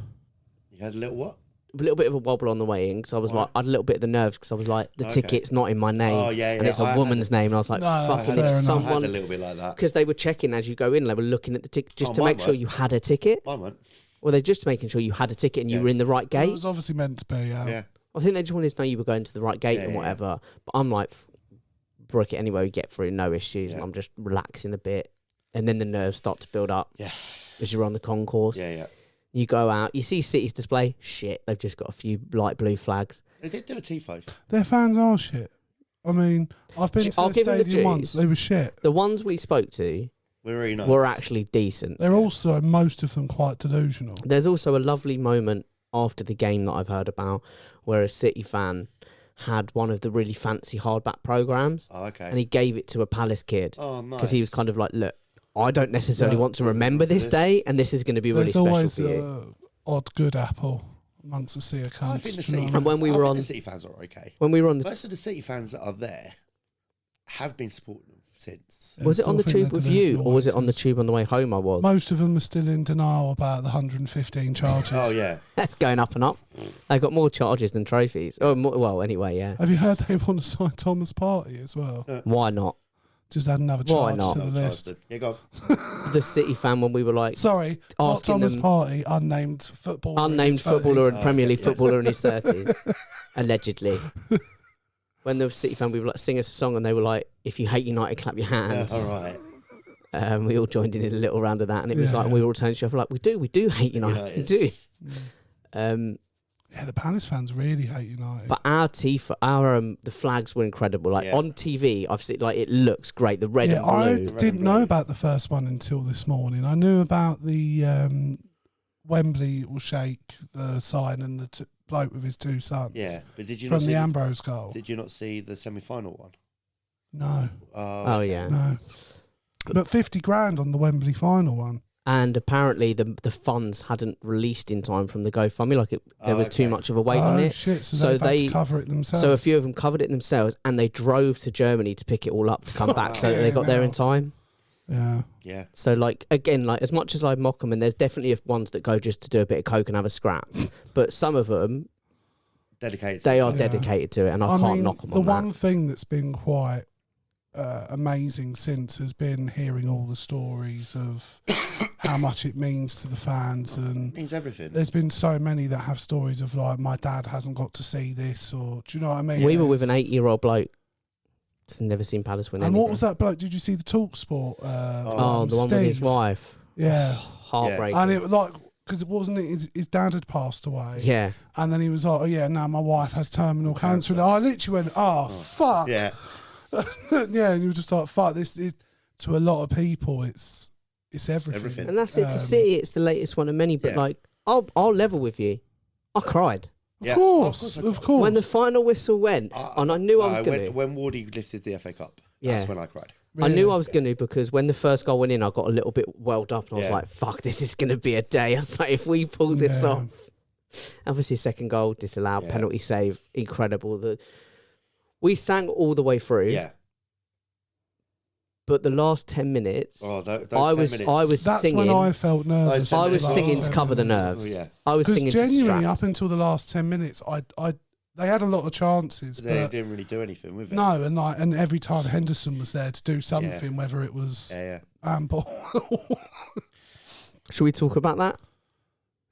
You had a little what? A little bit of a wobble on the way in because I was Why? like, I had a little bit of the nerves because I was like, the Okay. ticket's not in my name, Oh, yeah, and yeah, it's I a had woman's name, and I was like, No, that's fucking fair if enough. I had a someone, little bit like that. because they were checking as you go in, they were looking at the ticket just Oh, to mine make sure weren't. you had a ticket. Mine went. Well, they're just making sure you had a ticket and you Yeah. were in the right Well, it gate. was obviously meant to be. Yeah. I think they just wanted to know you were going to the right gate Yeah, and yeah, whatever. But I'm like, brick it anyway, we get through, no issues, and Yeah. I'm just relaxing a bit, and then the nerves start to build up. Yeah. As you're on the concourse. Yeah, yeah. You go out, you see City's display. Shit, they've just got a few light blue flags. They did do a tifo. Their fans are shit. I mean, I've been to I'll the give them the stadium once. dues. They were shit. The ones we spoke to We're really nice. were actually decent. They're also, most of them, quite delusional. There's also a lovely moment after the game that I've heard about where a City fan had one of the really fancy hardback programs, Oh, okay. and he gave it to a Palace kid Oh, nice. because he was kind of like, look, I don't necessarily Yeah. want to remember this day, and this is going to be really There's special always for you. an odd good apple amongst the sea of I cunts. think the do you know City what I fans, mean? And when we I were think on- the City fans are okay. When we were on the, Most of the City fans that are there have been supporting them since. Yeah, was it still on the think tube they're with you, delusional or was it on the wankers. tube on the way home? I was. Most of them are still in denial about the 115 charges. Oh, yeah. That's going up and up. They got more charges than trophies. Oh, more, well, anyway, yeah. Have you heard they want to sign Thomas Partey as well? Why not? Just add another Why charge not? to the No, list. Charleston. Yeah, go on. The City fan when we were like Sorry, not asking Thomas them- Partey, unnamed footballer. in unnamed his 30s. footballer and Oh, Premier League yeah. footballer in his 30s, allegedly. When the City fan, we were like, sing us a song, and they were like, if you hate United, clap your Yeah, hands. all right. We all joined in a little round of that, and it was Yeah. like, and we were all turning to each other like, we do hate United, we do. Yeah, the Palace fans really hate United. But our the flags were incredible. Like Yeah. on TV, I've seen like it looks great. The red yeah, and I blue. didn't and know blue. about the first one until this morning. I knew about the Wembley will shake the sign and the bloke with his two sons. Yeah, but did you from not the see Ambrose goal. Did you not see the semi-final one? No, Oh yeah. no. But 50 grand on the Wembley final one. And apparently the funds hadn't released in time from the GoFundMe. Like there Oh, was too okay. much of a weight on Oh it. shit! So, So they've had they- to cover it themselves. So a few of them covered it themselves, and they drove to Germany to pick it all up to come back, so that they got there in time. yeah, Yeah. So like again, like as much as I mock them, and there's definitely ones that go just to do a bit of coke and have a scrap, but some of them Dedicated. they are Yeah. dedicated to it, and I I can't mean, knock them the on one that. thing that's been quite amazing since has been hearing all the stories of how much it means to the fans, and means everything. there's been so many that have stories of like, my dad hasn't got to see this, or do you know what I mean? We were with an It's- 8-year-old bloke. Just never seen Palace win And anything. what was that bloke? Did you see the Talk Sport? Oh, the one with his Steve? wife. Yeah, Heartbreaking. and it was like, because it wasn't his dad had passed away. Yeah. And then he was like, oh yeah, no, my wife has terminal cancer. And I literally went, oh, fuck. Yeah. Yeah, and you were just like, fuck, this is, to a lot of people, it's everything. Everything. And that's it. To Um, City, it's the latest one of many. But Yeah. like, I'll level with you. I cried Yeah. Of course, I of cried. course. when the final whistle went, and I knew I was going to. When Wardy lifted the FA Cup, that's Yeah. when I cried. I knew Really. I was going to, because when the first goal went in, I got a little bit welled up, and I was Yeah. like, "Fuck, this is going to be a day." I was like, "If we pull this Yeah. off." Obviously, second goal disallowed, Yeah. penalty save, incredible. We sang all the way through, Yeah. but the last 10 minutes, Oh, those 10 I was minutes. That's singing. when I felt nervous. Those I ten was minutes. singing to Last cover the 10 minutes. nerves. Oh, yeah. I was Because singing to genuinely, distract. up until the last 10 minutes, they had a lot of chances, They but didn't really do anything with it. no, and every time Henderson was there to do something, whether it was Yeah, handball. Should we talk about that?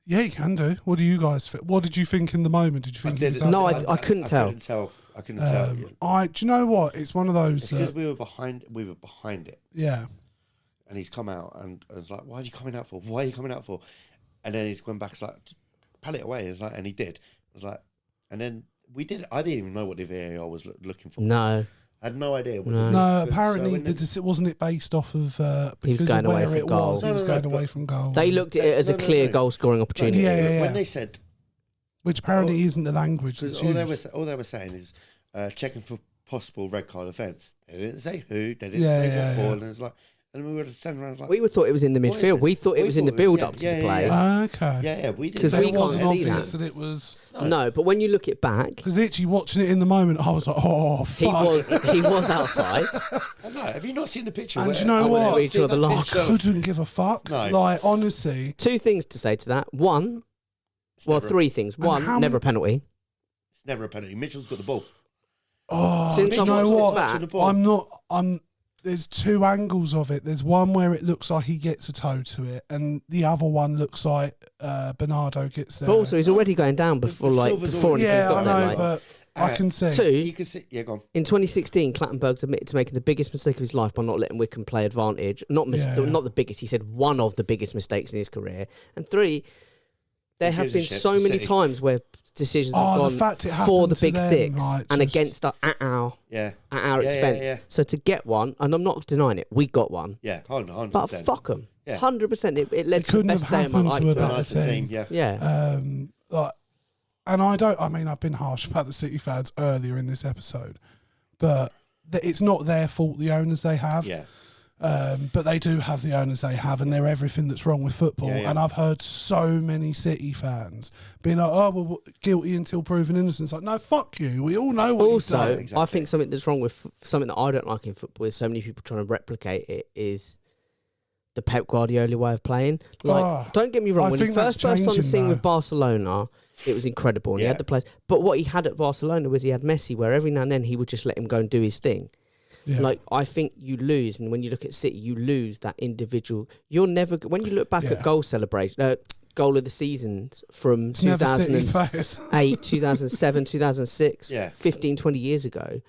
Yeah, you can do. What do you guys? What did you think in the moment? Did you think? it was No, outside? I couldn't tell. I couldn't tell. Do you know what? It's one of those. It's because we were behind it, Yeah, and he's come out and was like, "Why are you coming out for? Why are you coming out for?" And then he's gone back, it's like, "Pal it away." It's like, and he did. It was like, and then we did. I didn't even know what the VAR was looking for. No. I had no idea. What No. it was. no. So Apparently, when wasn't it based off of because going of away where from it goal. was? He No, was no, going no, away but from goal. They looked at it as a No, clear no. goal scoring opportunity. Yeah. When they said, which apparently isn't the language because that's used. all they were saying is checking for possible red card offence. They didn't say who. They didn't Yeah, say yeah, what for. yeah. And it's like, And we were standing around like, We thought it was in the What is midfield. this? We thought it We was in thought the it was- build-up to yeah, the yeah, play. yeah. Okay. yeah, we did. Because But we it can't wasn't see obvious that. that it was. No, but when you look it back, Because literally watching it in the moment, I was like, oh, he fuck. was outside. No, have you not seen the picture? And where- do you know I what? haven't Reach seen or the that last. I picture. couldn't give a fuck. No. Like, honestly. 2 things to say to that. One, It's well, never- 3 things. And One, how never a many- penalty. It's never a penalty. Mitchell's got the ball. Oh, Since do you I've know watched what? it back, Touching the ball. There's 2 angles of it. There's one where it looks like he gets a toe to it, and the other one looks like Bernardo gets there. But also, he's already going down before, the like, Silva's before already- anything's yeah, got I there. know, Like. but I can see. 2, You can see. Yeah, go on. in 2016, Clattenburg's admitted to making the biggest mistake of his life by not letting Wickham play advantage. Not the biggest. He said one of the biggest mistakes in his career. And 3, there Who have gives a been shit? so The many City. times where decisions Oh, have the gone fact it for happened the to big them, 6 like, and just- against at our Yeah, expense. yeah. So to get one, and I'm not denying it, we got one. Yeah, 100%. But fuck them. Yeah. 100%. It led It to the couldn't best have day of my happened life. to a to be better honest. Nice team. team. Yeah. Yeah. Like, and I mean, I've been harsh about the City fans earlier in this episode, but it's not their fault, the owners they have. Yeah. But they do have the owners they have, and they're everything that's wrong with football. Yeah, yeah. And I've heard so many City fans being like, "Oh, well, guilty until proven innocent." It's like, no, fuck you. We all know what you've Also, done. exactly. I think something that's wrong with something that I don't like in football is so many people trying to replicate it is the Pep Guardiola way of playing. Like, Oh, don't get me wrong, I when he think that's first burst on the changing, scene though. with Barcelona, it was incredible, and he Yeah. had the players. But what he had at Barcelona was he had Messi, where every now and then he would just let him go and do his thing. Yeah. Like, I think you lose, and when you look at City, you lose that individual. You're never, when you look back Yeah. at goal celebration, goal of the seasons from it's never City 2008, players. 2007, 2006, Yeah. 15, 20 years ago.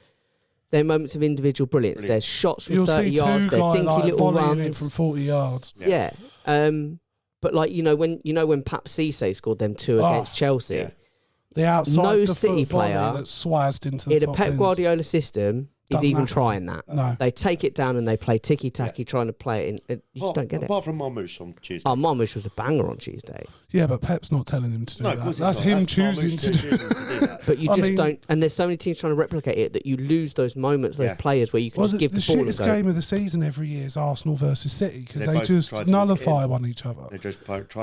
They're moments of individual brilliance. Brilliant. There's shots from You'll 30 see yards. 2 They're guys dinky like little volleying it runs. from 40 yards. Yeah. But like when Pap Cisse scored them 2 Oh, against Chelsea, yeah. The outside No the City foot volley player that swazzed into the in a top Pep bins. Guardiola system is Doesn't even happen. trying that. No. They take it down and they play ticky-tacky, trying to play it in. You just don't get it. Apart from Marmouche on Tuesday. Oh, Marmouche was a banger on Tuesday. Yeah, but Pep's not telling him to do No, of that. course it's That's not. him That's choosing Marmouche to do choosing to do that. But you I just mean- don't. And there's so many teams trying to replicate it that you lose those moments, those Yeah. players where you can Well, just give the the ball and shittest go. game of the season every year is Arsenal versus City because They they both just try to walk it nullify in. one each other. They just try and both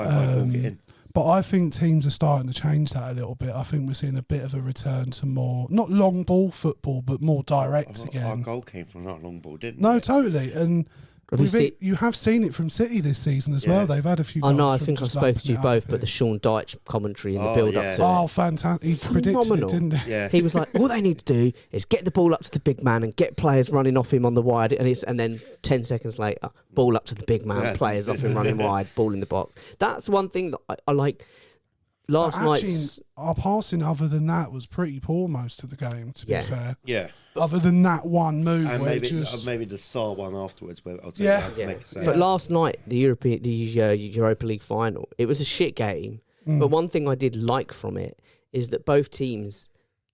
walk it in. But I think teams are starting to change that a little bit. I think we're seeing a bit of a return to more, not long ball football, but more direct Our again. goal came from that long ball, didn't No, it? totally. And Have you you have seen it from City this season as Yeah. well. They've had a few I know. goals I from think I've just spoken to opening you it both, up but the here. Sean Dyche commentary and the Oh, build-up yeah. to it. Oh, fantastic. He predicted it, Phenomenal. didn't he? Yeah. He was like, all they need to do is get the ball up to the big man and get players running off him on the wide, and then 10 seconds later, ball up to the big man, Yeah. players off him running wide, ball in the box. That's one thing that I like. But Last actually, night's our passing, other than that, was pretty poor most of the game, to be Yeah. fair. Yeah. Other than that one move And where maybe it just... maybe the Saar one afterwards where I'll take Yeah. that to make a save. But last night, the Europa League final, it was a shit game. Mm. But one thing I did like from it is that both teams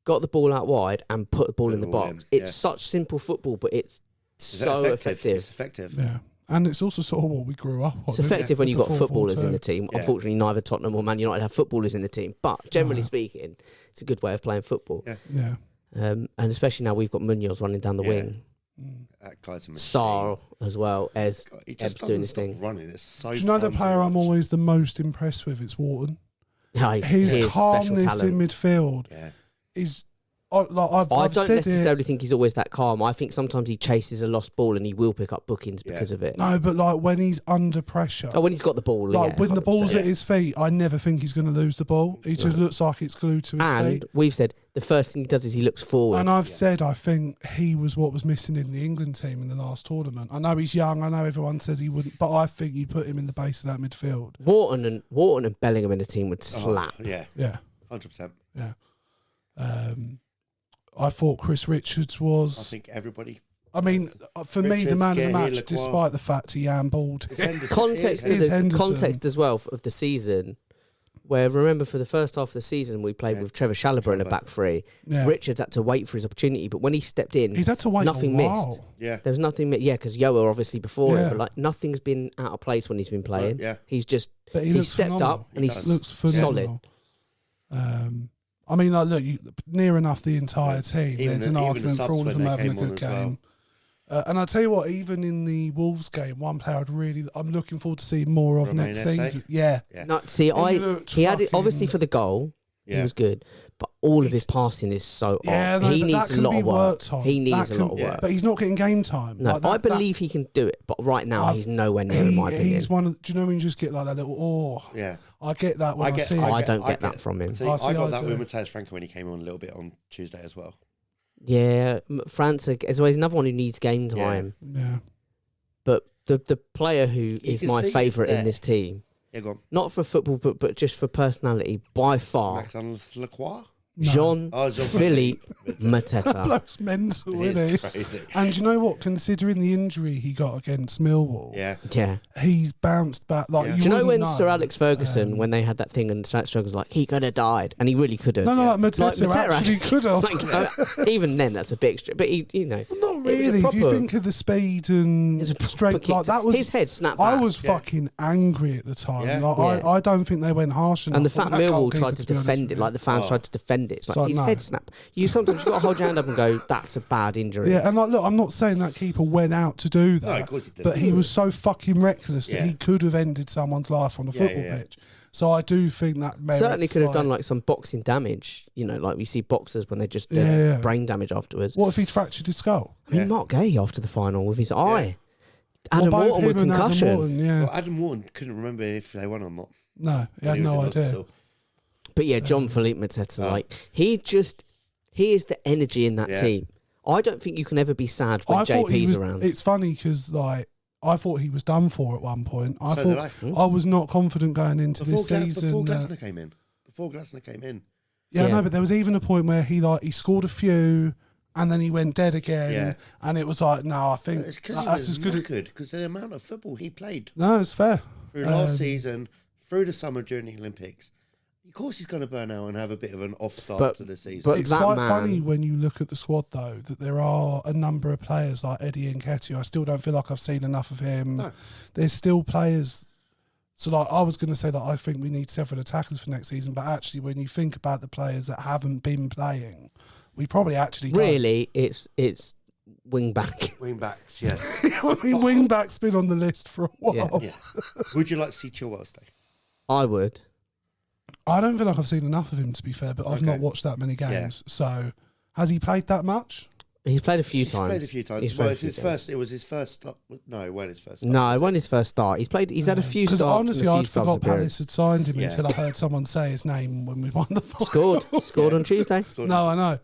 got the ball out wide and put the ball in the Put it all box. in, It's yeah. such simple football, but it's Is so that effective. It's effective. Yeah. And it's also sort of what we grew up on. It's isn't it? effective when you've got The 4-4-2. footballers in the team. Yeah. Unfortunately, neither Tottenham or Man United have footballers in the team. But generally speaking, it's a good way of playing football. Yeah. Yeah. And especially now we've got Munoz running down the Yeah. wing. Mm. That guy's a machine. Saar as well as God, he Ebb's just doing doesn't his stop thing. running. It's so Do you know the fun to player I'm watch. always the most impressed with? It's Wharton. His His special calmness talent. in midfield Yeah. is... I've I don't said necessarily think he's always that calm. I think sometimes he chases a lost ball and he will pick up bookings because of it. No, but like when he's under pressure, Oh, when he's got the ball, like yeah, when the ball's 100%. at his feet, I never think he's going to lose the ball. He just looks like it's glued to his And feet. we've said the first thing he does is he looks forward. And I've said I think he was what was missing in the England team in the last tournament. I know he's young. I know everyone says he wouldn't, but I think you put him in the base of that midfield. Wharton and Bellingham in the team would slap. Yeah. Yeah, 100%. yeah. I thought Chris Richards I was. think everybody. I mean, for me, the Richards, man of the Gahey, match, Lacroix. despite the fact he handballed. It's Henderson. Context, It is of the, Henderson. context as well of the season, where remember for the first half of the season we played Yeah. with Trevor Chalobah in a Chalobah. back three. Yeah. Richards had to wait for his opportunity, but when he stepped in, He's had to wait nothing a while. missed. Yeah. There was nothing, yeah, because Yoa obviously before Yeah. it, but like nothing's been out of place when he's been playing. Yeah. He's just But he he looks stepped phenomenal. up and He he's does. Looks phenomenal. I mean, like, look, near enough the entire team. Even There's the- an even the argument for subs all of when them they having a came on good as well. game. And I tell you what, even in the Wolves game, one player I'm looking forward to seeing more of Romain next Esse? season. Yeah. No, see, looked he had it obviously fucking- for the goal. He Yeah. was good, but all of his passing is so Yeah, off. no, He but needs that a can lot be of work. worked on. He needs That a lot of can- work. But he's not getting game time. No, Like that- I believe he can do it, but right now I've- he's nowhere near, in my opinion. He's one of. Do you know when you just get like that little? Oh, Yeah. I get that when I, see I it. don't get that from him. See, I I see, got I that do. with Matthias Franco when he came on a little bit on Tuesday as well. Yeah, France as well. He's another one who needs game Yeah. time. Yeah. But the player who is can my see it's favourite in there. this team, Yeah, go on. not for football, but just for personality, by far, Alexandre Lacroix? No. Jean-Philippe Mateta. Bloke's mental, It isn't is he? crazy. And do you know what? Considering the injury he got against Millwall, Yeah. Yeah. he's bounced back. Like, Yeah. Do you know wouldn't when Sir Alex Ferguson, um, when they had that thing and Sir Alex Ferguson was like, he could have died, and he really could have. No, Yeah. like Mateta, actually could have. Even then, that's a bit extreme. But he, you know, Well, not it was a really. If you proper- think of the speed and it's a proper straight, kick like to- that was. his head snapped I back. was Yeah. fucking angry at the time. Yeah. Like, Yeah. I don't think they went harsh enough. And the on fact that Millwall goalkeeper, tried to be honest defend with it, you. like the fans Oh. tried to defend it. It's like So, his no. head snapped. You sometimes you've got to hold your hand up and go, that's a bad injury. Yeah, and like, look, I'm not saying that keeper went out to do that. No, of course he didn't. But he was so fucking reckless that Yeah. he could have ended someone's life on a Yeah, football yeah. pitch. So I do think that merits, Certainly could have done like some boxing damage, you know, like we see boxers when they just Yeah. brain damage afterwards. What if he'd fractured his skull? I mean, Yeah. Mark Gay after the final with his eye. Adam Well, both Morton with him and Adam concussion. Morton, yeah. Well, Adam Morton couldn't remember if they won or not. No, he when had was no in idea. hospital. But yeah, John Philippe Mateta, Oh. like he is the energy in that Yeah. team. I don't think you can ever be sad when I thought he JP's was. around. It's funny because like I thought he was done for at one point. I So did thought I was not confident going into this season. Before that- Glasner came in. Before Glasner came in. Yeah, Yeah. no, but there was even a point where he scored a few, and then he went dead again, Yeah. and it was like, no, I think It's because he that's was as good. knackered, because the amount of football he played No, it's fair. through last season, through the summer during the Olympics. Of course he's going to burn out and have a bit of an off start But- to the season. but- It's that quite man- funny when you look at the squad, though, that there are a number of players like Eddie Nketiah. I still don't feel like I've seen enough of him. No. There's still players. So, like, I was going to say that I think we need several attackers for next season, but actually, when you think about the players that haven't been playing, we probably actually don't. Really, it's wing back. Wing backs, yes. I mean, wing back's been on the list for a while. Yeah. Would you like to see Chilwell stay? I would. I don't feel like I've seen enough of him, to be fair, but I've Okay. not watched that many Yeah. games. So, has he played that much? He's played a few He's times. played a few times. He's Well, played a it's few his times. first. It was his first. No, it wasn't his first. start, No, it was wasn't his first start. He's had a few Because starts. honestly, and a few I'd forgot subs appearances. Palace had signed him Yeah. until I heard someone say his name when we won the final. Scored on Tuesday. Scored No, I know.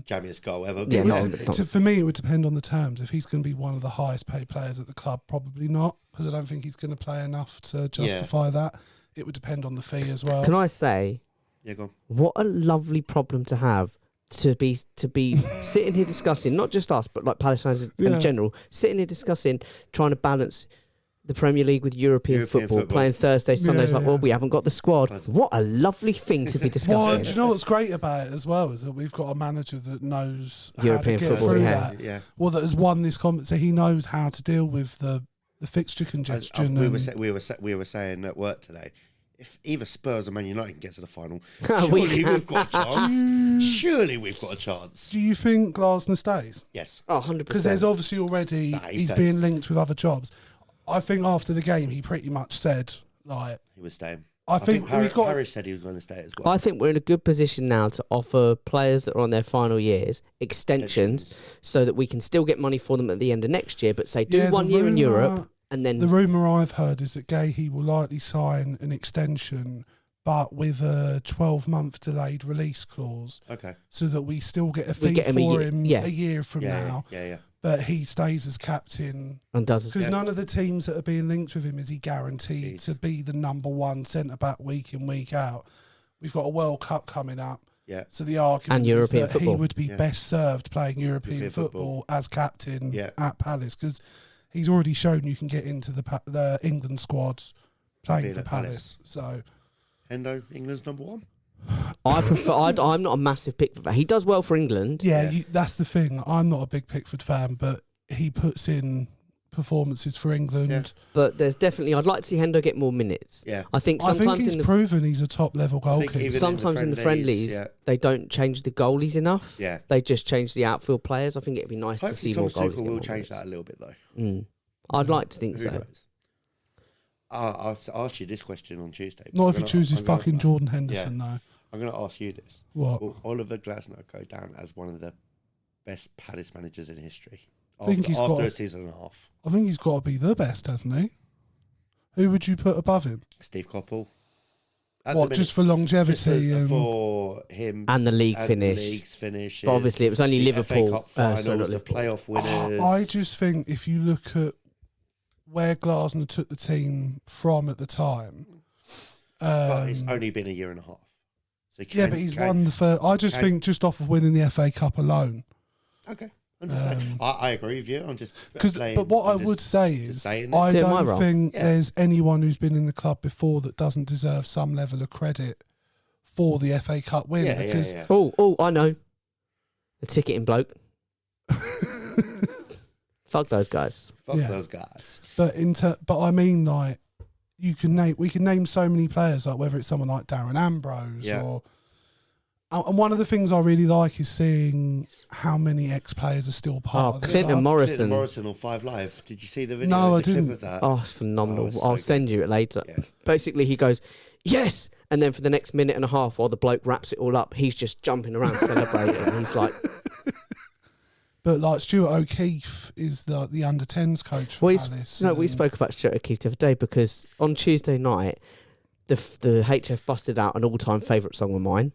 Jamie's goal ever. Yeah, It no, would- for me, it would depend on the terms. If he's going to be one of the highest paid players at the club, probably not, because I don't think he's going to play enough to justify that. It would depend on the fee as well. Can I say, Yeah, go on. what a lovely problem to have to be sitting here discussing, not just us, but like Palace fans in Yeah. general, sitting here discussing, trying to balance the Premier League with European football, playing Thursday, Sundays. Yeah, Like, well, yeah. we haven't got the squad. But- What a lovely thing to be Well, discussing. do you know what's great about it as well is that we've got a manager that knows European how to get football, through yeah. that. Yeah. Well, that has won this competition, so he knows how to deal with the fixture As, congestion. we, and- we were saying at work today, if either Spurs or Man United can get to the final, We surely can. we've got a chance. Surely we've got a chance. Do you think Glasner stays? Yes. Oh, 100%. Because there's obviously already Nah, he he's stays. being linked with other jobs. I think after the game he pretty much said like He was staying. I think Harry, we've got Harris said he was going to stay as well. I think we're in a good position now to offer players that are on their final years extensions so that we can still get money for them at the end of next year, but say do Yeah, the 1 year in rumour- Europe and then the rumour I've heard is that Gahey will likely sign an extension but with a 12-month delayed release clause Okay. so that we still get a We fee get him a for year- him yeah. a year from Yeah, now. yeah. But he stays as captain. and does Because none of the teams that are being linked with him is he guaranteed Indeed. to be the number one centre back week in, week out. We've got a World Cup coming up. Yeah. So the argument And is European that football. he would be Yeah. best served playing European European football, football. as captain Yeah. at Palace because he's already shown you can get into the England squads playing Being for at Palace. So Hendo, England's number one. I prefer. I'm not a massive Pickford fan. He does well for England. yeah, Yeah. that's the thing. I'm not a big Pickford fan, but he puts in performances for England. Yeah. But there's definitely, I'd like to see Hendo get more minutes. Yeah. I think I sometimes think he's in the proven he's a top level I think goalkeeper. even sometimes in the friendlies, yeah. they don't change the goalies enough. Yeah. They just change the outfield players. I think it'd be nice to Hopefully see more Tom goalies. Tuchel get will more change minutes. that a little bit though. I'd like to think Who so. knows? I'll ask you this question on Tuesday. Not I'm if he gonna- chooses I'm gonna- fucking Jordan Henderson, though. I'm going to ask you this. What? Will Oliver Glasner go down as one of the best Palace managers in history? I think he's After got- a season and a half. I think he's got to be the best, hasn't he? Who would you put above him? Steve Coppell. At What, the just for minute, longevity? just and for him And the league and finish. the league's finishes, But obviously, it was only the Liverpool. FA Cup sorry, finals, not the Liverpool. playoff winners. I just think if you look at where Glasner took the team from at the time, but it's only been a year and a half. So but he's won the first. I just think just off of winning the FA Cup alone. Okay, understand. I agree with you. I'm just But what I would say is, saying I it. Doing my don't role. think Yeah. there's anyone who's been in the club before that doesn't deserve some level of credit for the FA Cup win. Yeah, because yeah. Oh, I know. The ticketing bloke. Fuck those guys. Fuck Yeah. those guys. But I mean, like, we can name so many players, like whether it's someone like Darren Ambrose Yeah. or. And one of the things I really like is seeing how many ex-players are still part of the Clinton club. Morrison. Clinton Morrison on 5 Live. Did you see the video? No, I the clip didn't. of that? Oh, it's phenomenal. Oh, it's I'll so send you it later. Yeah. Basically, he goes, yes! And then for the next minute and a half, while the bloke wraps it all up, he's just jumping around celebrating. And he's like, But like Stuart O'Keefe is the under-10s coach for Palace. we spoke about Stuart O'Keefe the other day because on Tuesday night, the HF busted out an all-time favourite song of mine.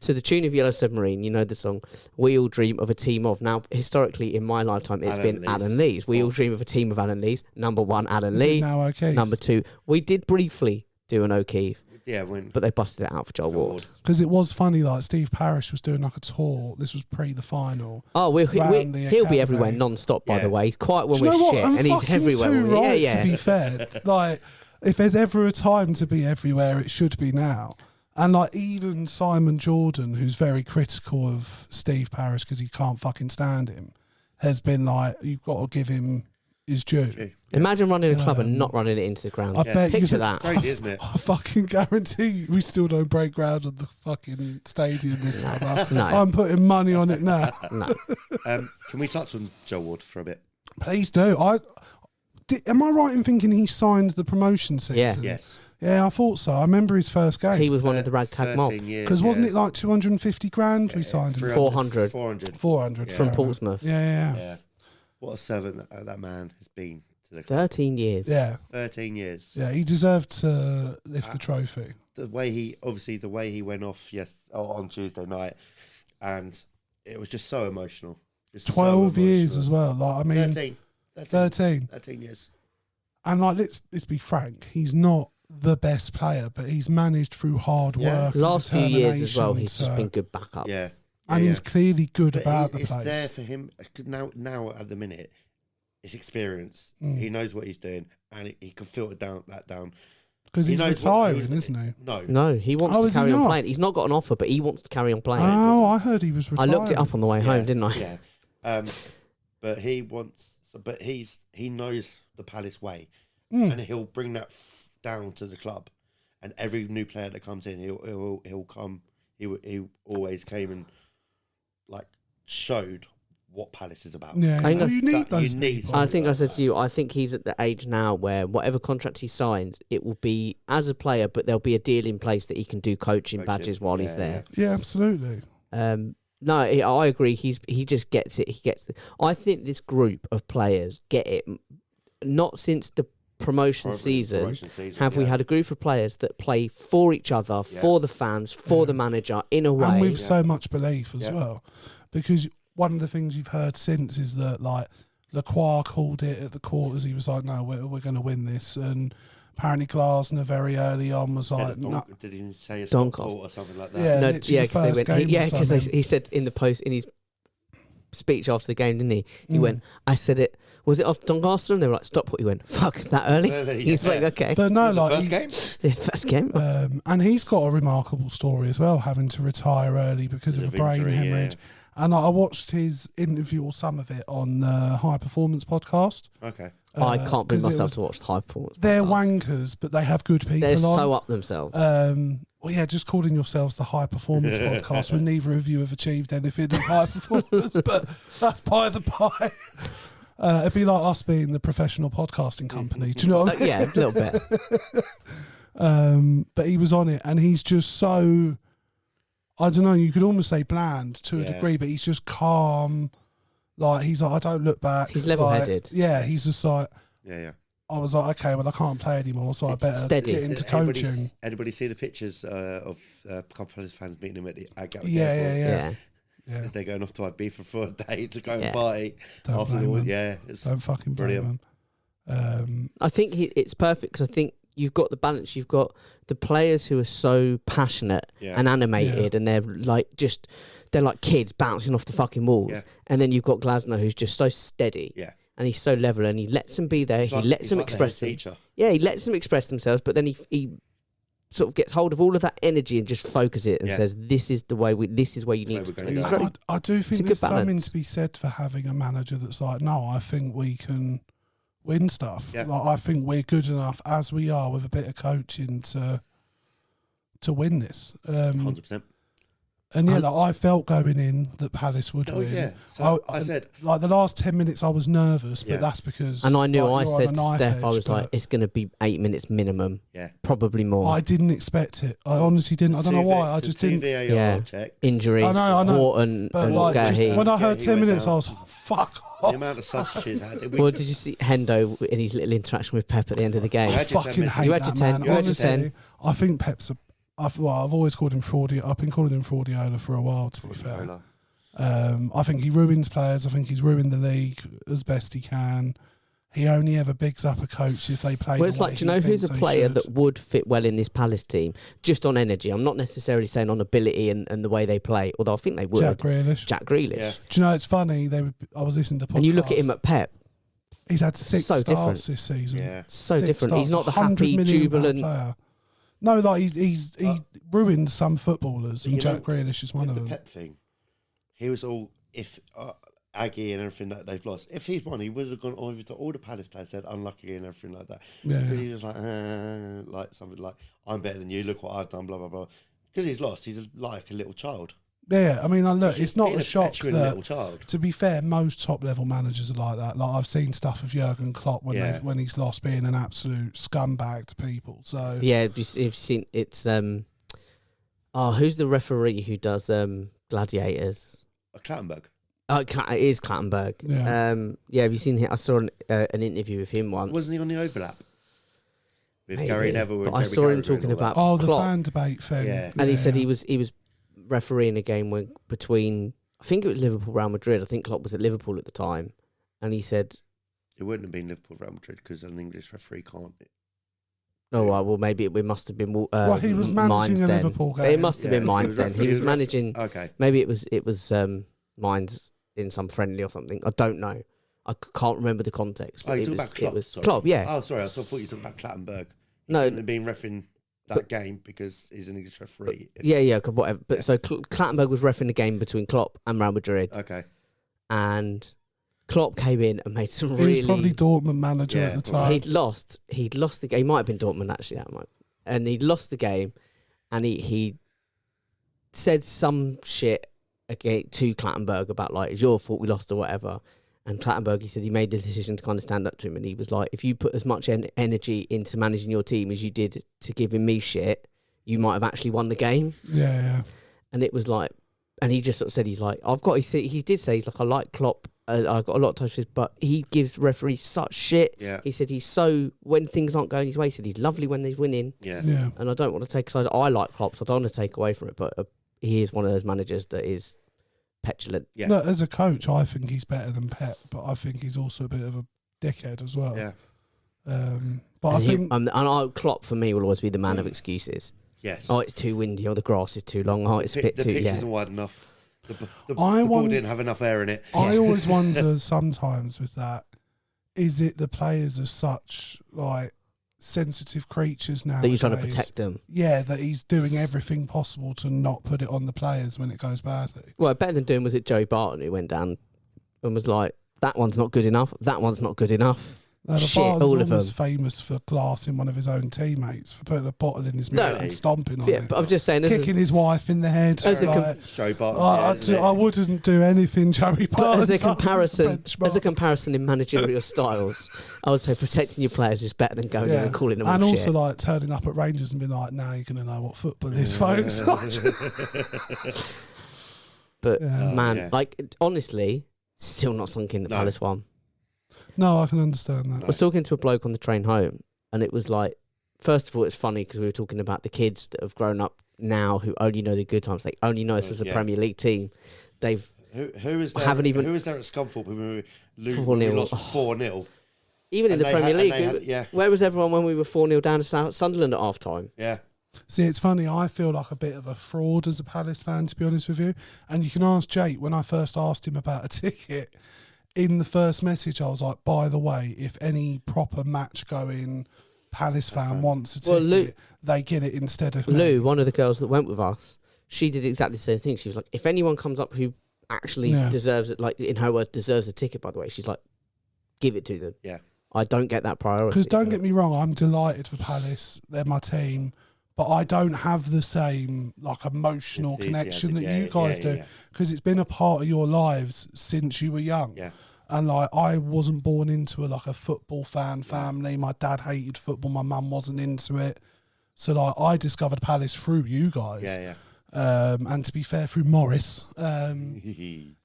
To the tune of Yellow Submarine, you know the song, We All Dream of a Team of. Now, historically, in my lifetime, it's Alan been Lees. Alan Lees. We all dream of a team of Alan Lees. Number one, Alan Is it Lee. now O'Keefe? Number two, we did briefly do an O'Keefe, Yeah, when but they busted it out for Joel Ward. Because it was funny, like Steve Parish was doing like a tour. This was pre the final. Oh, Round the he'll be academy. everywhere non-stop, by Yeah. the way. He's quiet when Do you we're know what? shit, I'm and he's fucking everywhere. too when we- right, yeah, to yeah. be fair. Like, if there's ever a time to be everywhere, it should be now. And like even Simon Jordan, who's very critical of Steve Parish because he can't fucking stand him, has been like, you've got to give him his due. Imagine running a club and not running it into the ground. I bet you Picture could- that. crazy, isn't it? I fucking guarantee you we still don't break ground on the fucking stadium this summer. No. I'm putting money on it now. No. Can we touch on Joe Ward for a bit? Please do. Am I right in thinking he signed the promotion season? Yeah. Yes. Yeah, I thought so. I remember his first game. He was one of the ragtag mob 13 years. Because wasn't it like 250 grand we signed him? 300, 400. 400. 400 Yeah. from fair enough. Portsmouth. Yeah. Yeah. What a servant that man has been to the club. 13 years. Yeah. 13 years. Yeah, he deserved to lift the trophy. The way he went off on Tuesday night, and it was just so emotional. Just so 12 years emotional. as well. Like, I mean, 13. years. And like, let's be frank, he's not the best player, but he's managed through hard Yeah. work. and Last few years as well, he's determination just to- been good backup. Yeah. And Yeah, he's clearly good But about the it's place. there for him now at the minute. It's experience. Mm. He knows what he's doing, and he can filter that down. Because He he's knows retiring, isn't he? No, No, he wants Oh, to is he carry on not? playing. He's not got an offer, but he wants to carry on playing. Oh, I heard he was I retiring. looked it up on the way home, didn't I? Yeah. But he wants. But he knows the Palace way, Mm. and he'll bring that down to the club. And every new player that comes in, he'll come. He always came and like showed what Palace is about. Yeah, I think well, you need that- those you need people. some- I think I said to you, I think he's at the age now where whatever contract he signs, it will be as a player, but there'll be a deal in place that he can do coaching badges while he's Yeah, there. Yeah, absolutely. No, I agree. He just gets it. He gets. I think this group of players get it. Not since the promotion season have we yeah. had a group of players that play for each other, Yeah. for the fans, for the manager, in a way. And with so much belief as Yeah. well. Because one of the things you've heard since is that, like, Lacroix called it at the quarters. He was like, no, we're going to win this. And apparently Glasner very early on was like, no. Did he say a Doncaster. stop or something like that? Yeah, No, literally yeah, the because first game or because something. he said in the post in his speech after the game, didn't he? He Mm. went, "I said it. Was it off Doncaster?" And they were like, "Stop what you went. Fuck that early." Early, He's yeah. like, "Okay." But no, The like, first he- game. Yeah, first game. and he's got a remarkable story as well, having to retire early because of a brain injury, hemorrhage. And I watched his interview or some of it on the High Performance podcast. Okay. I can't bring 'cause it myself was- to watch high performance. They're podcasts. wankers, but they have good people They're on. so up themselves. Well, yeah, just calling yourselves the High Performance Podcast when neither of you have achieved anything in high performance, but that's by the by. It'd be like us being the professional podcasting company. Do you know what I mean? Yeah, a little bit. But he was on it, and he's just so, I don't know, you could almost say bland to a degree, but he's just calm. Like, he's like, I don't look back. He's level-headed. Like, yeah, he's just like, Yeah. I was like, okay, well, I can't play anymore, so I better Steady. get into coaching. Anybody see the pictures of a couple of his fans meeting him at the Gatwick Yeah, Airport? Yeah. Yeah. They're going off to Ibiza for a day to go Yeah. and party. Don't after blame the them. yeah, it's Don't fucking blame brilliant. them. I think it's perfect because I think you've got the balance. You've got the players who are so passionate Yeah. and animated, and they're like they're like kids bouncing off the fucking walls. Yeah. And then you've got Glasner, who's just so steady. Yeah. And he's so level, and he lets them be there. He's He like- lets he's them like the express head them. teacher. Yeah, he lets them express themselves, but then he sort of gets hold of all of that energy and just focuses it and Yeah. says, "This is the way. This is where you This need is to." where we're He's gonna go. very- I do a think good there's something balance. to be said for having a manager that's like, no, I think we can win stuff. Yeah. Like, I think we're good enough as we are with a bit of coaching to win this. 100%. And yeah, like, I felt going in that Palace would Oh win. yeah. So I I said, like the last 10 minutes I was nervous, Yeah. but that's because And I knew like, I you're on said a to knife Steph, I edge, was like, but "It's going to be 8 minutes minimum, yeah. probably more." I didn't expect it. I honestly didn't. I don't know why. I just didn't. VAR Yeah. checks. Injuries, I know. Wharton But and like, Gahey. just, when I heard Gahey 10 went minutes, down. I was like, fuck The off. amount of sausages had. Well, did you see Hendo in his little interaction with Pep at the end of the game? You I had your 10 fucking minutes. hate You had that your 10. man. You had your Honestly, 10. I think Pep's I've always called him Fraudiola. I've been calling him Fraudiola for a while, to be fair. I think he ruins players. I think he's ruined the league as best he can. He only ever bigs up a coach if they play. Well, it's like, do you know who's a player that would fit well in this Palace team? Just on energy. I'm not necessarily saying on ability and the way they play, although I think they would. Jack Grealish. Jack Grealish. Yeah. Do you know it's funny? I was listening to podcasts. And you look at him at Pep, He's had 6 so starts different. this season. Yeah. so 6 different. He's not starts, the happy, 100 million pound jubilant. player. No, like he ruined some footballers, and You know, Jack Grealish is one with of the them. Pep thing, he was all Aggie and everything that they've lost. If he's won, he would have gone over to all the Palace players, said unlucky and everything like that. Yeah. Because he was like something like, "I'm better than you. Look what I've done." Blah blah blah. Because he's lost, he's like a little child. Yeah, I mean, look, He's it's not being a shock petulant that. little child. To be fair, most top level managers are like that. Like I've seen stuff of Jurgen Klopp Yeah. when he's lost, being an absolute scumbag to people. So Yeah, you've seen it's who's the referee who does Gladiators? Clattenburg. Oh, it is Clattenburg. Yeah. Have you seen him? I saw an interview with him once. Wasn't he on the overlap with Maybe, Gary Neville? And but I Jerry saw him Carragher talking and all about oh, the Klopp. fan debate thing. Yeah. And he said he was refereeing a game between I think it was Liverpool Real Madrid. I think Klopp was at Liverpool at the time, and he said, It wouldn't have been Liverpool Real Madrid because an English referee can't. "Oh well, maybe it must have been." Well, he was Mines managing a then. Liverpool It game. must have been Mines then. He was managing. Okay. Maybe it was Mines in some friendly or something. I don't know. I can't remember the context. Oh, But you it talking was, about Klopp? it was Sorry. Klopp, yeah. Oh, sorry. I thought you were talking about Clattenburg. He No. couldn't have been reffing that game because he's an English referee. Yeah, whatever. But Yeah. so Clattenburg was reffing the game between Klopp and Real Madrid, Okay. and Klopp came in and made some He really. was probably Dortmund manager Yeah, at the probably. time. He'd lost the game. He might have been Dortmund actually that moment, and he'd lost the game, and he said some shit again to Clattenburg about like it's your fault we lost or whatever. And Clattenburg, he said he made the decision to kind of stand up to him, and he was like, if you put as much energy into managing your team as you did to giving me shit, you might have actually won the game. Yeah. And it was like, and he just sort of said, he's like, he did say, he's like, I like Klopp, I've got a lot of time for this, but he gives referees such shit. Yeah. He said he's so, when things aren't going his way, he said he's lovely when they're winning, Yeah. Yeah. and I don't want to take side. I like Klopp, so I don't want to take away from it, but he is one of those managers that is petulant. Yeah. Look, as a coach, I think he's better than Pep, but I think he's also a bit of a dickhead as well. Yeah. But I think Klopp for me will always be the man of excuses. Yes. Oh, it's too windy. Oh, the grass is too long. Oh, it's a bit the too. pitch Yeah. isn't wide enough. The I ball won- didn't have enough air in it. I always wonder sometimes with that, is it the players are such like sensitive creatures now That you're trying to protect them. Yeah, that he's doing everything possible to not put it on the players when it goes badly. Well, better than doing was it Joey Barton who went down and was like, that one's not good enough. That one's not good enough. The Shit, father's all of them. almost famous for glassing one of his own teammates, for putting a bottle in his mouth and stomping on Yeah, it. but I'm just saying, Kicking his wife in the head. As a like, Joe Barton. I wouldn't do anything Joey Barton as a does comparison, benchmark. in managerial styles, I would say protecting your players is better than going in and calling them all and shit. also like turning up at Rangers and being like, now you're going to know what football is, folks. But Yeah. man, like honestly, still not sunk in the Palace one. No, I can understand that. I was talking to a bloke on the train home, and it was like, first of all, it's funny because we were talking about the kids that have grown up now who only know the good times. They only know us as a Premier League team. They've who is there? Who was there at Scunthorpe when we 4-0. lost 4-0? Even in the Premier League, yeah. where was everyone when we were 4-0 down to Sunderland at half time? Yeah. See, it's funny. I feel like a bit of a fraud as a Palace fan, to be honest with you. And you can ask Jake, when I first asked him about a ticket, in the first message, I was like, by the way, if any proper match-going Palace fan wants a ticket, they get it instead of me. Lou, one of the girls that went with us, she did exactly the same thing. She was like, if anyone comes up who actually deserves it, like in her words, deserves a ticket, by the way, she's like, give it to them. Yeah. I don't get that priority. Because don't get me wrong, I'm delighted for Palace. They're my team. But I don't have the same like emotional connection that you guys do. Because it's been a part of your lives since you were young. Yeah. And like I wasn't born into a football fan family. My dad hated football. My mum wasn't into it. So like I discovered Palace through you guys. Yeah. And to be fair, through Morris,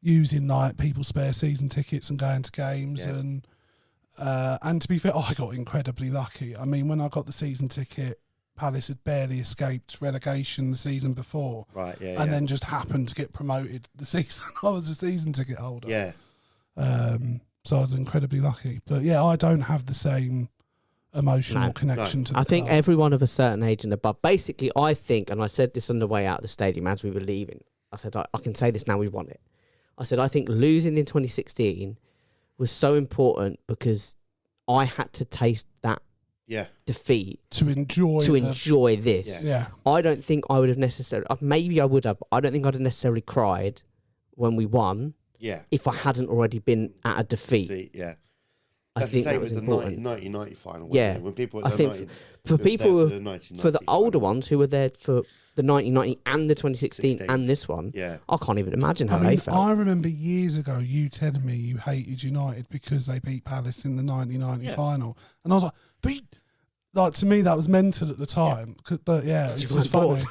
using like people's spare season tickets and going to games and to be fair, I got incredibly lucky. I mean, when I got the season ticket, Palace had barely escaped relegation the season before. Right, and then just happened to get promoted the season. I was a season ticket holder. Yeah. So I was incredibly lucky. But yeah, I don't have the same emotional connection to the I think club. everyone of a certain age and above, basically, I think, and I said this on the way out of the stadium as we were leaving, I said, I can say this now, we won it. I said, I think losing in 2016 was so important because I had to taste that defeat to enjoy this. Yeah. I don't think I would have necessarily, maybe I would have, but I don't think I'd have necessarily cried when we won if I hadn't already been at a defeat. Yeah. I think that was important. 1990 final. Yeah. When people I think for people for the older ones who were there for the 1990 and the 2016 and this one, I can't even imagine how they felt. I remember years ago you telling me you hated United because they beat Palace in the 1990 final, and I was like, like to me that was mental at the time. But yeah, it's just funny.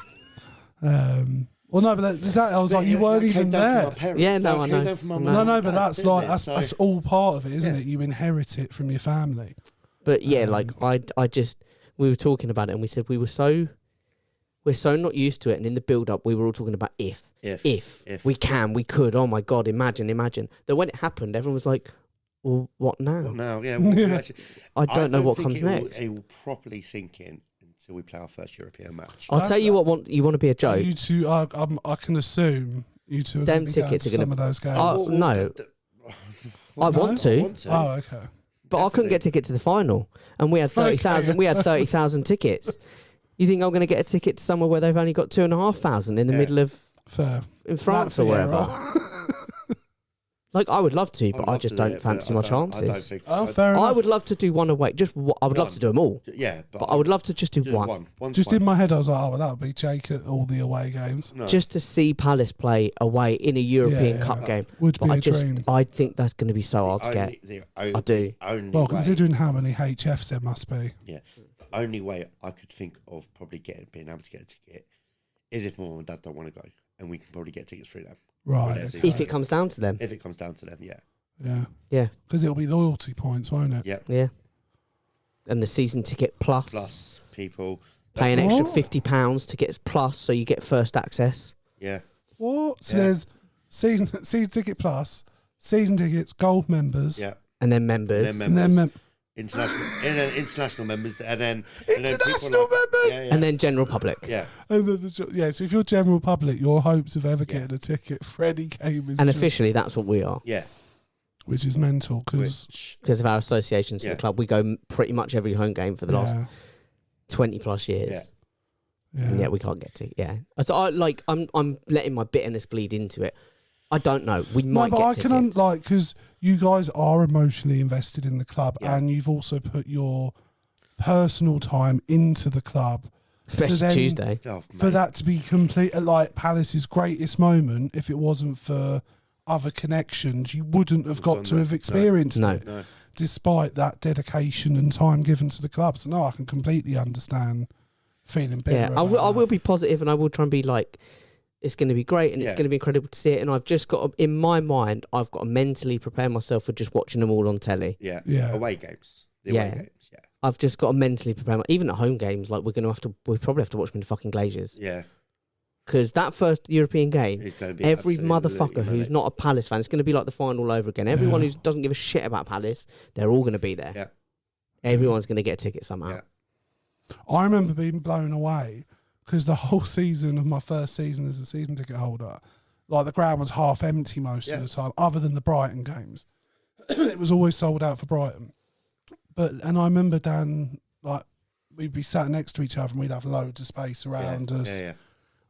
Well, no, but I was like, you weren't even there. Yeah, no, I know. No, but that's like that's all part of it, isn't it? You inherit it from your family. But yeah, like we were talking about it, and we said we're so not used to it, and in the build-up, we were all talking about if we could. Oh my God, imagine. That when it happened, everyone was like, well, what now? What now? Yeah. I don't know what comes next. It will properly sink in until we play our first European match. I'll tell you what. You want to be a joke? You two, I can assume you two are Them going to be going tickets to are gonna- some of those games. No, I want to. Oh, okay. But I couldn't get a ticket to the final, and we had 30,000. We had 30,000 tickets. You think I'm going to get a ticket to somewhere where they've only got 2,500 in the middle of in France or wherever? Like I would love to, but I just don't fancy my chances. Fair enough. I would love to do one away. I would love to do them all. Yeah, but I would love to just do one. Just in my head, I was like, oh, well, that would be Jake at all the away games. No. Just to see Palace play away in a European Cup game would be a dream. I think that's going to be so hard to get. I do. Well, considering how many HFs there must be. Yeah. The only way I could think of probably being able to get a ticket is if mum and dad don't want to go, and we can probably get tickets through them. Right. Okay. If it comes down to them. If it comes down to them, yeah. Yeah. Yeah. Because it'll be loyalty points, won't it? Yeah. Yeah. And the season ticket plus. Plus people. Pay an extra £50 to get plus, so you get first access. Yeah. What? So there's season ticket plus, season tickets, gold members. Yeah. And then members. International members, and then international members, and then general public. Yeah, and then so if you're general public, your hopes of ever getting a ticket for any game is officially that's what we are. Yeah, which is mental because of our associations to the club. We go pretty much every home game for the last 20 plus years. Yeah, and yet we can't get to. Yeah, so I'm letting my bitterness bleed into it. I don't know. We No, might but get I tickets. can because you guys are emotionally invested in the club, Yeah. and you've also put your personal time into the club. Especially then Tuesday. Oh, For mate. that to be complete, like Palace's greatest moment, if it wasn't for other connections, you wouldn't have got to have experienced No. it, No. despite that dedication and time given to the club. So no, I can completely understand feeling bitter. Yeah, I about will that. be positive, and I will try and be like, it's going to be great, and it's Yeah. going to be incredible to see it. And I've just got, in my mind, I've got to mentally prepare myself for just watching them all on telly. Yeah. Yeah. Away games. The Yeah. away games. Yeah. I've just got to mentally prepare. Even at home games, like we probably have to watch them in the fucking Glaziers. Yeah. Because that first European game, It's going to be every absolutely motherfucker who's manic. not a Palace fan, it's going to be like the final all over again. Everyone Yeah. who doesn't give a shit about Palace, they're all going to be there. Yeah. Everyone's going to get a ticket somehow. Yeah. I remember being blown away because the whole season of my first season as a season ticket holder, like the ground was half empty most of the time, other than the Brighton games. It was always sold out for Brighton. And I remember Dan, like, we'd be sat next to each other and we'd have loads of space around us. Yeah.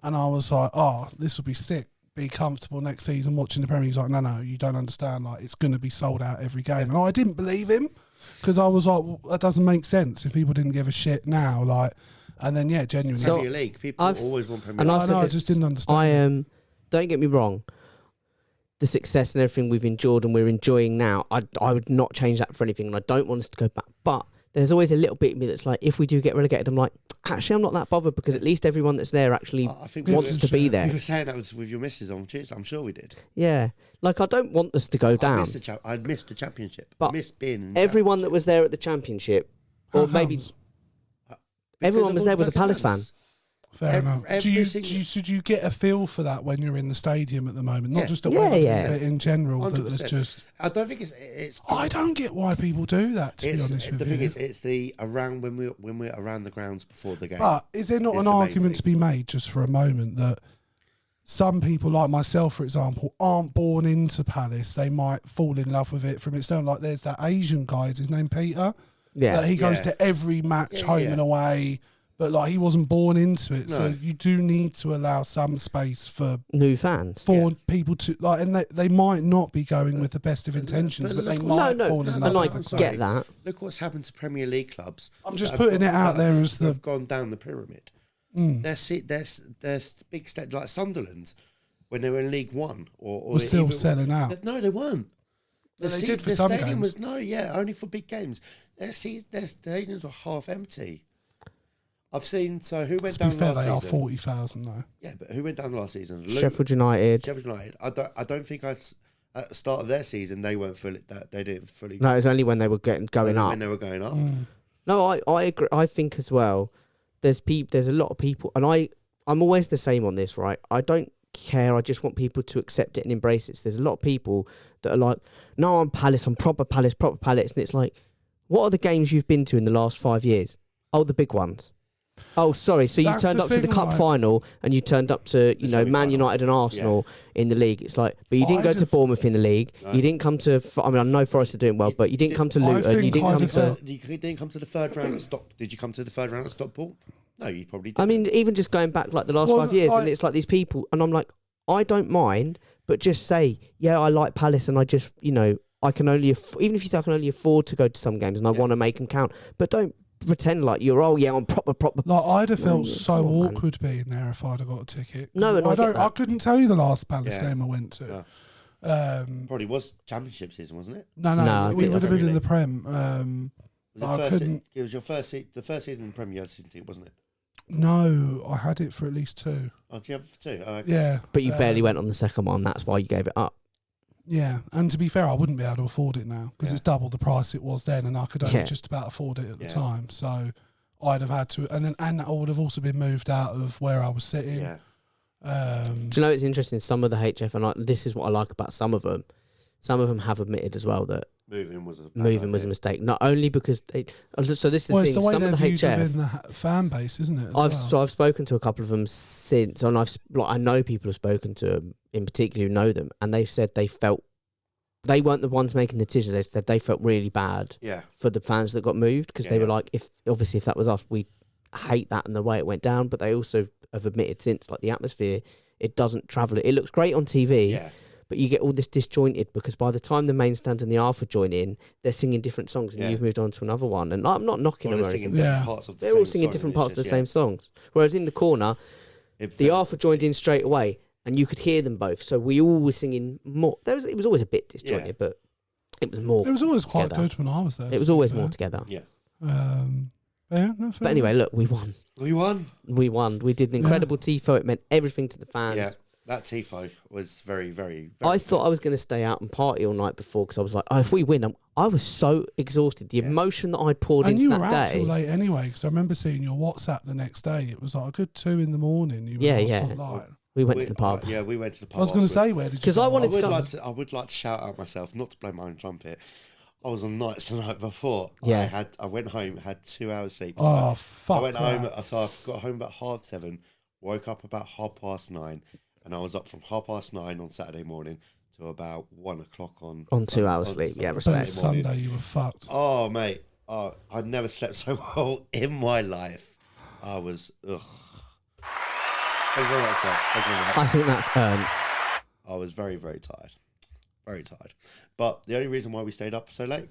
And I was like, oh, this will be sick. Be comfortable next season watching the Premier League. He's like, no, you don't understand. Like, it's going to be sold out every game. And I didn't believe him because I was like, well, that doesn't make sense if people didn't give a shit now. Like, and then, yeah, genuinely. So, Premier League. People I've always want Premier and League. I've said I this- just didn't understand. I don't get me wrong. The success and everything we've endured and we're enjoying now, I would not change that for anything, and I don't want us to go back. But there's always a little bit of me that's like, if we do get relegated, I'm like, actually, I'm not that bothered because at least everyone that's there actually I think wants to be we there. were saying that was with your missus on Tuesday. I'm sure we did. Yeah, like I don't want us to go down. I missed the championship. But I missed being in Everyone that was there at the championship, How or maybe comes? everyone Because was of there all was a the Palace fan. fans. Fair enough. every single- Do you get a feel for that when you're in the stadium at the moment? Not Yeah. just at Yeah, Wembley, yeah. but in general. That 100%. there's just. I don't think it's. I don't get why people do that. To be honest with the you. thing is, it's the around when we're around the grounds before the game. But is there not It's an the main argument to be made just for a moment that some people, like myself, for example, aren't born into Palace? They might fall in love with it from its own. Like there's that Asian guy, is his name Peter? Yeah, That he goes Yeah. to every match Yeah, home yeah. and away, but like he wasn't born into it. So No. you do need to allow some space for new fans. people to like, and they might not be going with the best of intentions, but they look might No, fall in and love I with the I'm club. get that. Look what's happened to Premier League clubs. I'm just that have putting it out that there have- as the- have gone down the pyramid. They're big stage like Sunderland when they were in League One or We're still even- selling out. No, they weren't. Yeah, they did for some stadium games. was only for big games. Their stadiums were half empty. I've seen. So who went To be down fair, last they are season? 40,000 though. Yeah, but who went down last season? Sheffield United. Sheffield United. I don't think at the start of their season they weren't fully. They didn't fully. No, it was only when they were going up. when they were going up. No, I agree. I think as well. There's a lot of people, and I'm always the same on this, right? I don't care. I just want people to accept it and embrace it. So there's a lot of people that are like, no, I'm Palace. I'm proper Palace. And it's like, what are the games you've been to in the last 5 years? Oh, the big ones. Oh, sorry. So you That's turned the up to the thing, cup like- final and you turned up to, Man semi-final. United and Arsenal in the league. It's like, but you didn't go to Bournemouth in the league. No. You didn't come to, I know Forest are doing well, but you didn't come to I Luton. You think didn't I'd come have to... done- You didn't come to the third round at Stock. Did you come to the third round at Stockport? No, you probably did. I mean, even just going back like the last Well, 5 years, and I- it's like these people, and I'm like, I don't mind, but just say, yeah, I like Palace, and I just, I can only, even if you say I can only afford to go to some games, and I want to make them count, but don't pretend like you're, I'm proper. Like I'd have felt yeah, so come on, man. awkward being there if I'd have got a ticket. No, and I get that. I couldn't tell you the last Palace Yeah. game I went to. No. Probably was championship season, wasn't it? No, No, I we think would have been Premier in the Prem. Was it, I couldn't. it was your first the first season in the Premier League season, wasn't it? No, I had it for at least 2. Oh, do you have two? Oh, okay. Yeah, But you barely went on the second one. That's why you gave it up. Yeah, and to be fair, I wouldn't be able to afford it now because Yeah. it's double the price it was then, and I could only Yeah. just about afford it at the Yeah. time. So I'd have had to, and I would have also been moved out of where I was sitting. Yeah. Do you know it's interesting? Some of the HF, and this is what I like about some of them. Some of them have admitted as well that Moving was a bad moving was a idea. mistake. Not only because they. So this is Well, the it's thing. the way Some they're of the viewed HF. within the fan base, isn't it? I've spoken to a couple of them since, and I know people have spoken to them in particular who know them, and they've said they felt they weren't the ones making the decisions. They said they felt really bad Yeah. for the fans that got moved because they were like, if that was us, we hate that and the way it went down. But they also have admitted since, like the atmosphere, it doesn't travel. It looks great on TV, Yeah. but you get all this disjointed because by the time the main stand and the alpha join in, they're singing different songs and you've moved on to another one. And I'm not knocking them or anything. They're all singing different parts of the same songs. Whereas in the corner, the alpha joined in straight away and you could hear them both. So we all were singing more. It was always a bit disjointed, but it was more. It was always together. quite good when I was there. It was always more together. Yeah. But anyway, look, we won. We won. We did an incredible tifo. It meant everything to the fans. Yeah, that tifo was very, very, very I thought I was going to stay out and party all night before because I was like, oh, if we win, I was so exhausted. The emotion that I'd poured into that day. And you were out till late anyway because I remember seeing your WhatsApp the next day. It was like a good 2 in the morning. You were We went to the pub. We went to the pub. I was going to say, where did you? Because I wanted to go. I would like to shout out myself, not to blow my own trumpet. I was on nights the night before. Yeah. I went home, had 2 hours sleep. Oh, fuck. I went home, so I got home about 7:30, woke up about 9:30, and I was up from 9:30 on Saturday morning to about 1 o'clock on 2 hours sleep. Yeah, respect. Sunday, you were fucked. Oh, mate. I'd never slept so well in my life. I was, ugh. Thank you very much, sir. Thank you very much. I think that's earned. I was very, very tired. Very tired. But the only reason why we stayed up so late,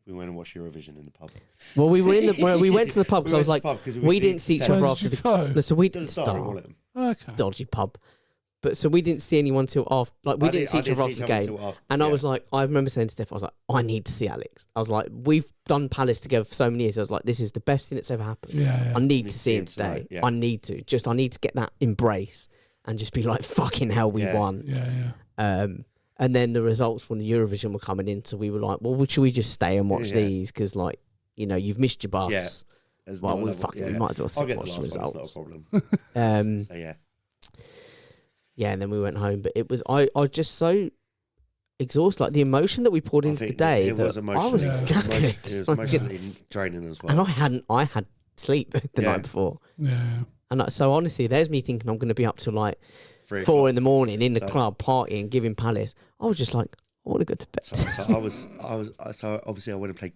we went and watched Eurovision in the pub. Well, we went to the pub because I was like, we didn't see each other after the. So we didn't start. Okay. Dodgy pub. But so we didn't see anyone till after, like we didn't see each other after the game. And I was like, I remember saying to Steph, I was like, I need to see Alex. I was like, we've done Palace together for so many years. I was like, this is the best thing that's ever happened. Yeah. I need to see him today. I need to get that embrace and just be like, fucking hell, we won. Yeah. And then the results from the Eurovision were coming in, so we were like, well, should we just stay and watch these? Because, like, you know, you've missed your bus. Yeah. Well, we might as well I'll get watch the the results. It's not a problem. So, yeah, and then we went home. But it was, I was just so exhausted. Like, the emotion that we poured into the day. It was emotional. I was knackered. It was emotionally draining as well. And I had sleep the night before. Yeah. And so, honestly, there's me thinking I'm going to be up till, like, 4 in the morning in the club partying, giving Palace. I was just like, I want to go to bed. So obviously I went and played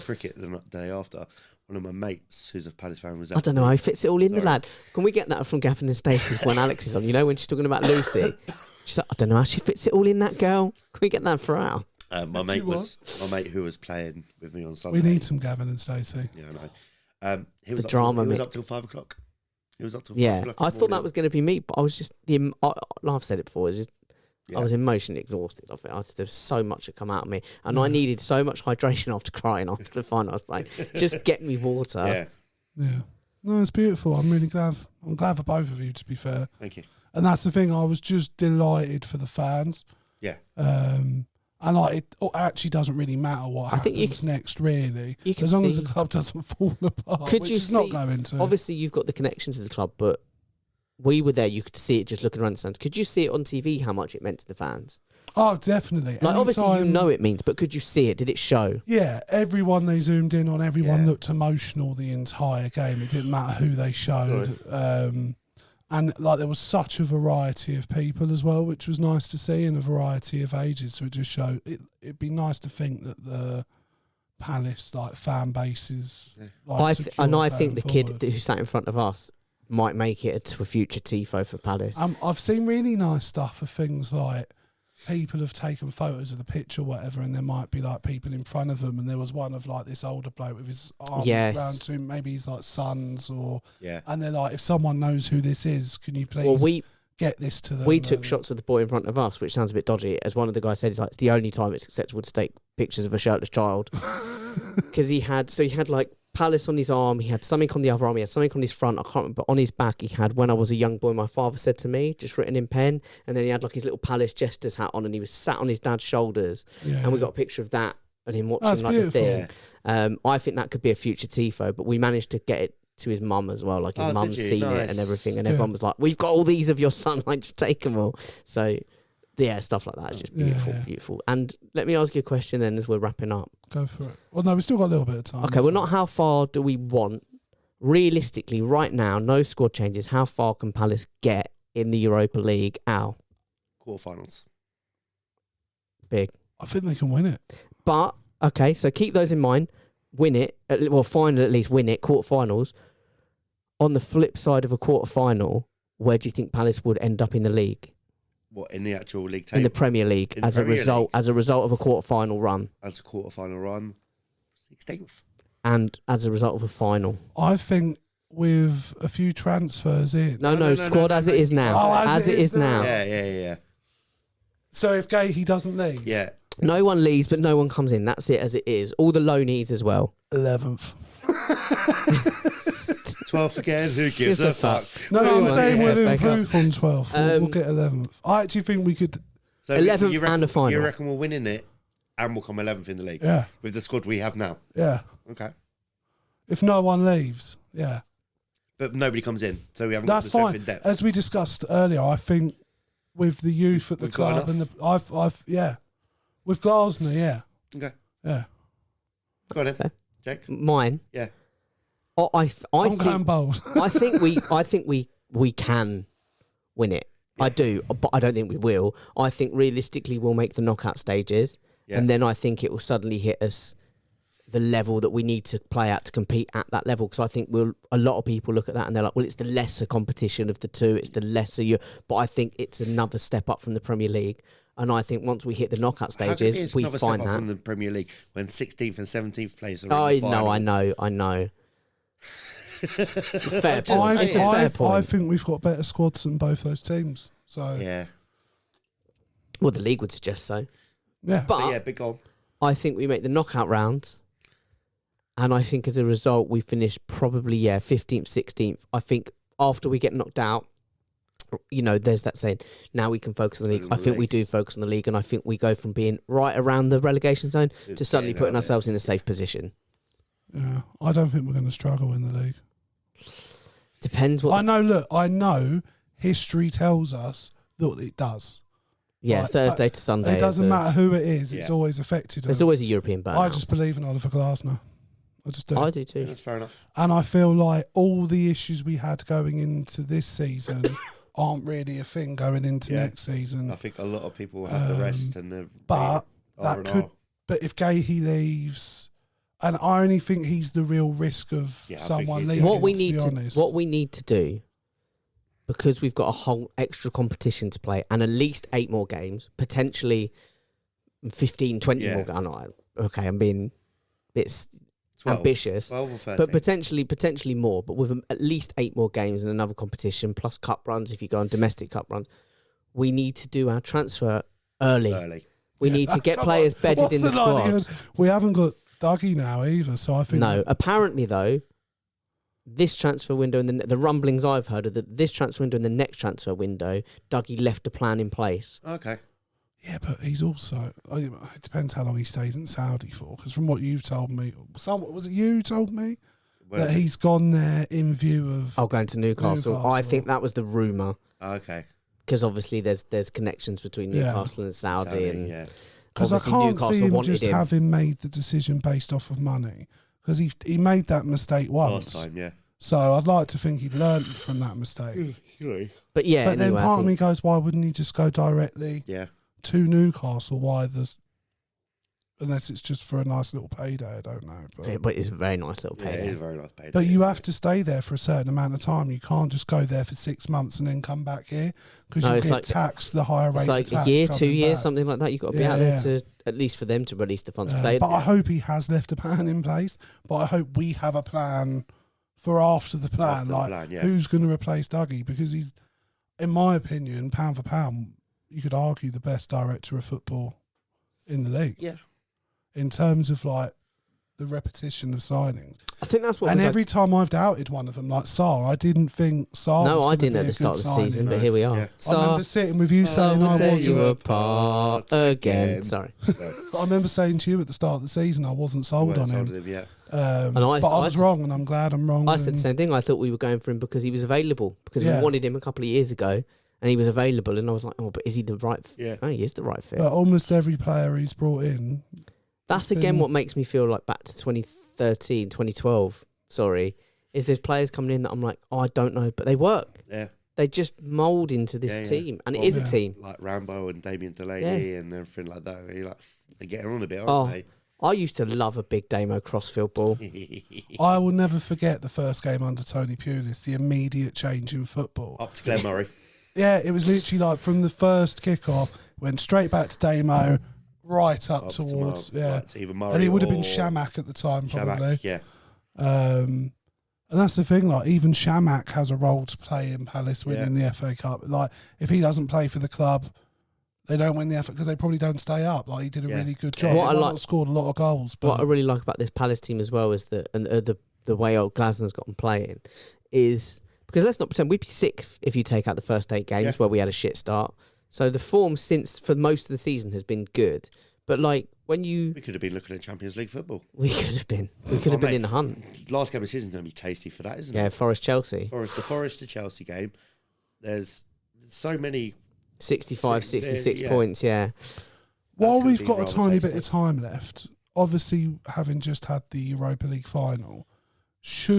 cricket the day after. One of my mates, who's a Palace fan, was. I don't know how he fits it all in, the lad. Can we get that from Gavin and Stacey when Alex is on? You know when she's talking about Lucy. She's like, I don't know how she fits it all in, that girl. Can we get that for her? My mate who was playing with me on Sunday. We need some Gavin and Stacey. Yeah, I know. He was up till 5 o'clock. It was up till 5 o'clock. I thought that was going to be me, but I was just I've said it before. It's just I was emotionally exhausted. There was so much that come out of me, and I needed so much hydration after crying after the final. I was like, just get me water. Yeah. No, it's beautiful. I'm really glad. I'm glad for both of you. To be fair, thank you. And that's the thing. I was just delighted for the fans. Yeah. And like it actually doesn't really matter what happens next, really, as long as the club doesn't fall apart. Which is not going to. Obviously, you've got the connections to the club, but we were there. You could see it just looking around the stands. Could you see it on TV how much it meant to the fans? Oh, definitely. Like, obviously, you know it means, but could you see it? Did it show? Yeah, everyone they zoomed in on, everyone looked emotional the entire game. It didn't matter who they showed. And like there was such a variety of people as well, which was nice to see, and a variety of ages. So it just showed it'd be nice to think that the Palace like fan base is. Like, I think the kid who sat in front of us might make it to a future tifo for Palace. I've seen really nice stuff of things like people have taken photos of the pitch or whatever, and there might be like people in front of them, and there was one of like this older bloke with his arm around to him, maybe he's like sons and they're like, if someone knows who this is, can you please get this to them? We took shots of the boy in front of us, which sounds a bit dodgy. As one of the guys said, it's the only time it's acceptable to take pictures of a shirtless child. Because he had like Palace on his arm, he had something on the other arm, he had something on his front, I can't remember, but on his back he had, when I was a young boy, my father said to me, just written in pen, and then he had like his little Palace Jester's hat on, and he was sat on his dad's shoulders, and we got a picture of that and him watching like beautiful. the thing. I think that could be a future tifo, but we managed to get it to his mum as well, like his mum's seen it and everything, and everyone was like, we've got all these of your son, like just take them all. So yeah, stuff like that is just beautiful. And let me ask you a question then as we're wrapping up. Go for it. Well, no, we've still got a little bit of time. Okay, well, not how far do we want? Realistically, right now, no squad changes. How far can Palace get in the Europa League? Al? Quarterfinals. Big. I think they can win it. But, okay, so keep those in mind. Win it. Well, final at least, win it. Quarterfinals. On the flip side of a quarterfinal, where do you think Palace would end up in the league? What, in the actual league in table? the Premier League In the as a Premier result League? as a result of a quarter-final run As a quarter-final run, 16th. and as a result of a final. I think with a few transfers in. No, squad as it is now. Oh, as it is now. Yeah. So if Gahey doesn't leave, Yeah. No one leaves, but no one comes in. That's it as it is. All the loanees as well. 11th. 12th again. Who gives a fuck? No, I'm saying Yeah, we'll FA Cup. improve on 12th. We'll get 11th. I actually think we could. So 11th you reckon, and a final. You reckon we're winning it and we'll come 11th in the league? Yeah. With the squad we have now? Yeah. Okay. If no one leaves, yeah. But nobody comes in, so we haven't That's got the strength fine. in depth. As we discussed earlier, I think with the youth at the We've got club and I've with Glasner, yeah. Okay. Yeah. Go on then, Okay. Jake. Mine. Yeah. I I'm going think bold. I think we can win it. I do, but I don't think we will. I think realistically we'll make the knockout stages, and then I think it will suddenly hit us the level that we need to play at to compete at that level. Because I think a lot of people look at that and they're like, well, it's the lesser competition of the two. It's the lesser but I think it's another step up from the Premier League. And I think once we hit the knockout How could it be stages, we another find step up that. from the Premier League when 16th and 17th place are in Oh, the final. I know. Fair point. It's a fair I point. think we've got better squads than both those teams. So Yeah. Well, the league would suggest so. yeah. But yeah, big goal. I think we make the knockout rounds, and I think as a result we finish probably 15th, 16th. I think after we get knocked out, there's that saying, now we can focus on the league. I think we do focus on the league, and I think we go from being right around the relegation zone to suddenly putting ourselves in a safe position. Yeah. I don't think we're going to struggle in the league. Depends what. I know history tells us that it does. Yeah, Like, Thursday to Sunday. It doesn't matter who it is, it's always affected There's them. always a European burnout. I just believe in Oliver Glasner. I just do. I do too. That's fair enough. And I feel like all the issues we had going into this season aren't really a thing going into next season. I think a lot of people have the rest and the But that R&R. could. But if Gahey leaves, and I only think he's the real risk of I think someone he's- leaving. What we to need be to honest. what we need to do, because we've got a whole extra competition to play and at least 8 more games, potentially 15, 20 more games. Okay, I'm being a bit 12, ambitious, 12 or 13. but potentially more. But with at least 8 more games and another competition plus cup runs, if you go on domestic cup runs, we need to do our transfer early. We need to get players bedded What's in the squad. likelihood? We haven't got Dougie now either, so I think No, apparently though, this transfer window and the rumblings I've heard are that this transfer window and the next transfer window, Dougie left a plan in place. Okay. Yeah, but he's also. It depends how long he stays in Saudi for. Because from what you've told me, was it you who told me that he's gone there in view of? Going to Newcastle. I think that was the rumour. Okay. Because obviously there's connections between Newcastle and Saudi, and because I obviously can't Newcastle see him wanted just him. having made the decision based off of money. Because he made that mistake once. Last time, yeah. So I'd like to think he'd learned from that mistake. But yeah, But then anyway, part of me goes, why wouldn't he just go directly to Newcastle? Why unless it's just for a nice little payday, I don't know. But it's a very nice little Yeah, payday. it's a very nice payday. But you have to stay there for a certain amount of time. You can't just go there for 6 months and then come back here because you it's get like- taxed the higher rate. It's like of a tax year, coming 2 years, back. something like that. You've got to be Yeah, out there yeah. to, at least for them to release the funds. But I hope he has left a plan in place. But I hope we have a plan for after the plan. After the like, plan, yeah. who's going to replace Dougie? Because he's, in my opinion, pound for pound, you could argue the best director of football in the league. Yeah. In terms of like the repetition of signings. I think that's what. And we've every time I've doubted one of them, like Sarr, I didn't think Sarr was no, I gonna didn't be at a the start good of the season, signing. but here we are. Yeah. I remember sitting with you saying I tear wasn't. you apart again. Sorry. I remember saying to you at the start of the season I wasn't sold on him. Yeah. And But I was wrong, and I'm glad I'm wrong. I said the and- same thing. I thought we were going for him because he was available, because we wanted him a couple of years ago, and he was available. And I was like, oh, but is he the right? Yeah. Oh, he is the right fit. But almost every player he's brought in. That's again what makes me feel like back to 2013, 2012. Sorry, is there's players coming in that I'm like, oh, I don't know, but they work. Yeah. They just mould into this team, and it is a team. Like Rambo and Damien Delaney and everything like that. You're like, they're getting on a bit, aren't Oh, they? I used to love a big Damo crossfield ball. I will never forget the first game under Tony Pulis, the immediate change in football. Up to Glenn Murray. Yeah, it was literally like from the first kickoff, went straight back to Damo, right up towards to either Murray and it would have been or Shamak at the time, probably. Shamak, yeah. And that's the thing, like even Shamak has a role to play in Palace winning the FA Cup. Like if he doesn't play for the club, they don't win the FA because they probably don't stay up. Like he did a really good job. What He I might like- not scored a lot of goals, but What I really like about this Palace team as well is that and the way old Glasnow's got them playing is because let's not pretend we'd be sixth if you take out the first 8 games where we had a shit start. So the form since for most of the season has been good, but like when you We could have been looking at Champions League football. we could have been mate, in the hunt. Last game of the season is going to be tasty for that, isn't Yeah, it? Forest Chelsea. The Forest to Chelsea game. There's so many. 65, 66 yeah. points, yeah. while gonna we've be got a rather tiny bit tasty. of time left, obviously having just had the Europa League final,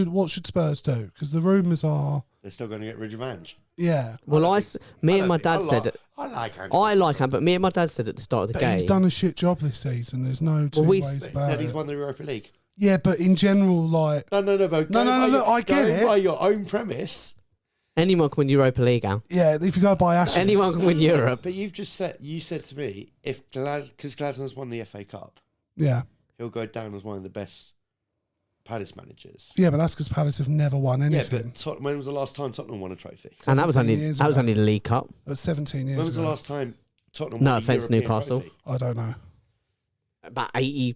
what should Spurs do? Because the rumours are, They're still going to get rid of Ange. yeah. Well, me and my dad I said, like Ange. I like him, but me and my dad said at the start of the But game, he's done a shit job this season. There's no two ways about Then he's it. won the Europa League. Yeah, but in general, like, No, but No, I get it. By your own premise. anyone can win Europa League, Al. yeah, if you go by Ashes, Anyone can win Europe. But you said to me, if because Glasnow's won the FA Cup, yeah. he'll go down as one of the best Palace managers. Yeah, but that's because Palace have never won Yeah, anything. but when was the last time Tottenham won a trophy? And that was 17 only years that was ago. only the League Cup. That's 17 years When was ago. the last time Tottenham No won a offence, European Newcastle. trophy? I don't know. About 80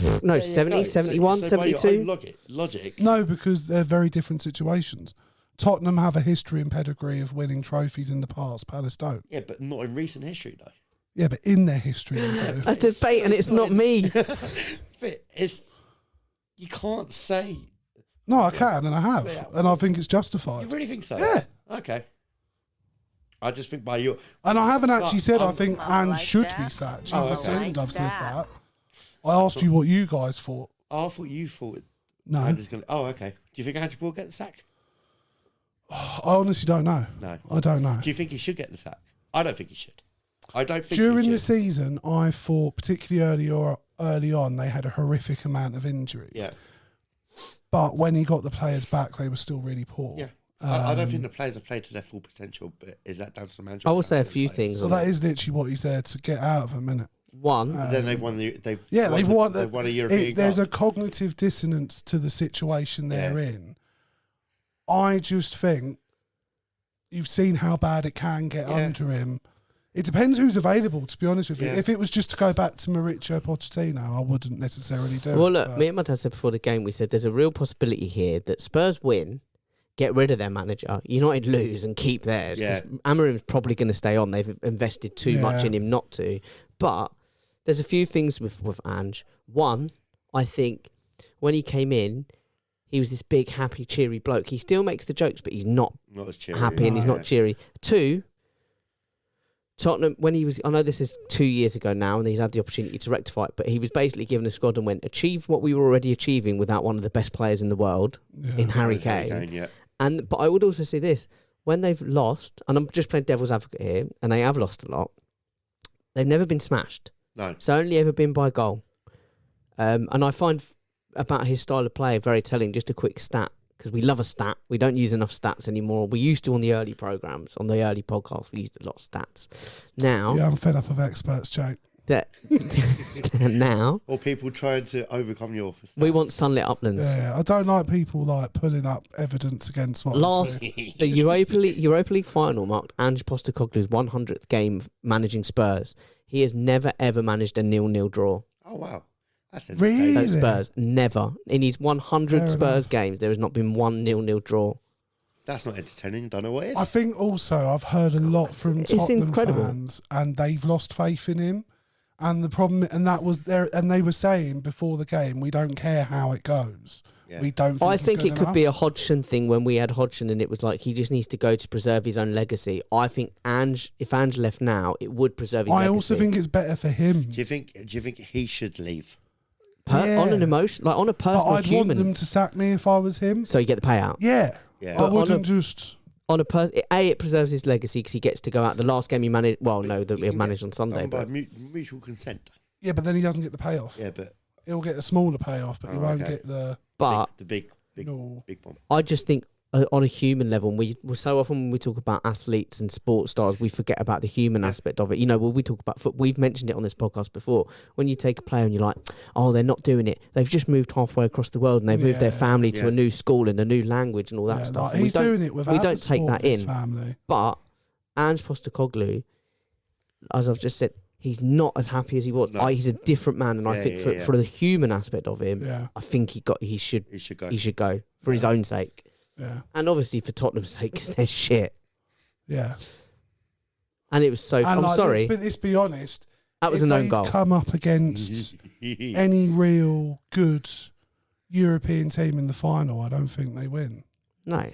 no, There you 70, go. 71, so by your 72. own logic. No, because they're very different situations. Tottenham have a history and pedigree of winning trophies in the past. Palace don't. Yeah, but not in recent history though. Yeah, but in their history they do. A debate, and it's not me. You can't say. No, I can, and I have, Yeah. and I think it's You justified. really think so? Yeah. Okay. I just think by your. And I haven't actually said I I'm- think I Ange like should that. be sacked. Oh, You've okay. assumed I've said that. that. I asked you what you guys thought. I thought you thought. No, Ange's gonna, oh, okay. Do you think Ange will get the sack? I honestly don't know. No. I don't know. Do you think he should get the sack? I don't think he should. I don't think During he the should. season, I thought, particularly early on, they had a horrific amount of injuries. Yeah. But when he got the players back, they were still really poor. Yeah. I don't think the players have played to their full potential, but is that down to the manager? I or will down say to a the few players? things. So on that it. is literally what he's there to get out of a minute. One, But then they've won the. They've won a European there's a Cup. cognitive dissonance to the situation they're in. I just think you've seen how bad it can get under him. It depends who's available, to be honest with you. Yeah. If it was just to go back to Mauricio Pochettino, I wouldn't necessarily do it. well, look, but- me and my dad said before the game, we said there's a real possibility here that Spurs win, get rid of their manager, United lose and keep theirs. Yeah. Amarim's probably going to stay on. They've invested too much Yeah. in him not to. But there's a few things with Ange. One, I think when he came in, he was this big, happy, cheery bloke. He still makes the jokes, but he's not Not as cheery. happy and he's not cheery. Two, Tottenham, when he was, I know this is 2 years ago now and he's had the opportunity to rectify it, but he was basically given a squad and went, achieve what we were already achieving without one of the best players in the world in Harry Kane. Yeah. But I would also say this, when they've lost, and I'm just playing devil's advocate here, and they have lost a lot, they've never been smashed. No. It's only ever been by goal. And I find about his style of play very telling. Just a quick stat, because we love a stat. We don't use enough stats anymore. We used to on the early programmes, on the early podcasts, we used a lot of stats. Now, Yeah, I'm fed up of experts, Jake. that now Or people trying to overcome your. we stats. want sunlit uplands. Yeah, I don't like people like pulling up evidence against what I'm Last saying. the Europa League final marked Ange Postecoglou's 100th game managing Spurs. He has never ever managed a 0-0 draw Oh wow, that's Really? at Spurs. Never in his 100 Fair Spurs enough. games there has not been one 0-0 draw. That's not entertaining. Don't know what it is. I think also I've heard a lot from It's Tottenham incredible. fans, and they've lost faith in him. And the problem, and that was there, and they were saying before the game, we don't care how it goes. Yeah. We don't. I he's think good it could enough. be a Hodgson thing when we had Hodgson and it was like he just needs to go to preserve his own legacy. I think if Ange left now, it would preserve his legacy. I also think it's better for him. Do you think he should leave? Yeah. on an emotion, like on a But personal I'd human. want them to sack me if I was him. So you get the payout. Yeah, Yeah. I But on wouldn't a- just. On it preserves his legacy because he gets to go out. The last game he managed, well, no, that He we can managed on get Sunday, done by but mutual consent. Yeah, but then he doesn't get the payoff. Yeah, but He'll get a smaller payoff, but he Oh, won't okay. get the. but the big No. bomb. I just think on a human level. And we so often when we talk about athletes and sports stars, we forget about the human aspect of it. You know, when we talk about we've mentioned it on this podcast before. When you take a player and you're like, oh, they're not doing it. They've just moved halfway across the world and they've moved their family to a new school and a new language and all that stuff. Like, he's doing it without we don't take that in. Family. But Ange Postecoglou, as I've just said, he's not as happy as he was. No. He's a different man, and I think for the human aspect of him, I think he should go for his own sake. Yeah. And obviously for Tottenham's sake, because they're shit. Yeah. And it was so... I'm sorry. Let's be honest. That was a known goal. Come up against any real good European team in the final, I don't think they win. No.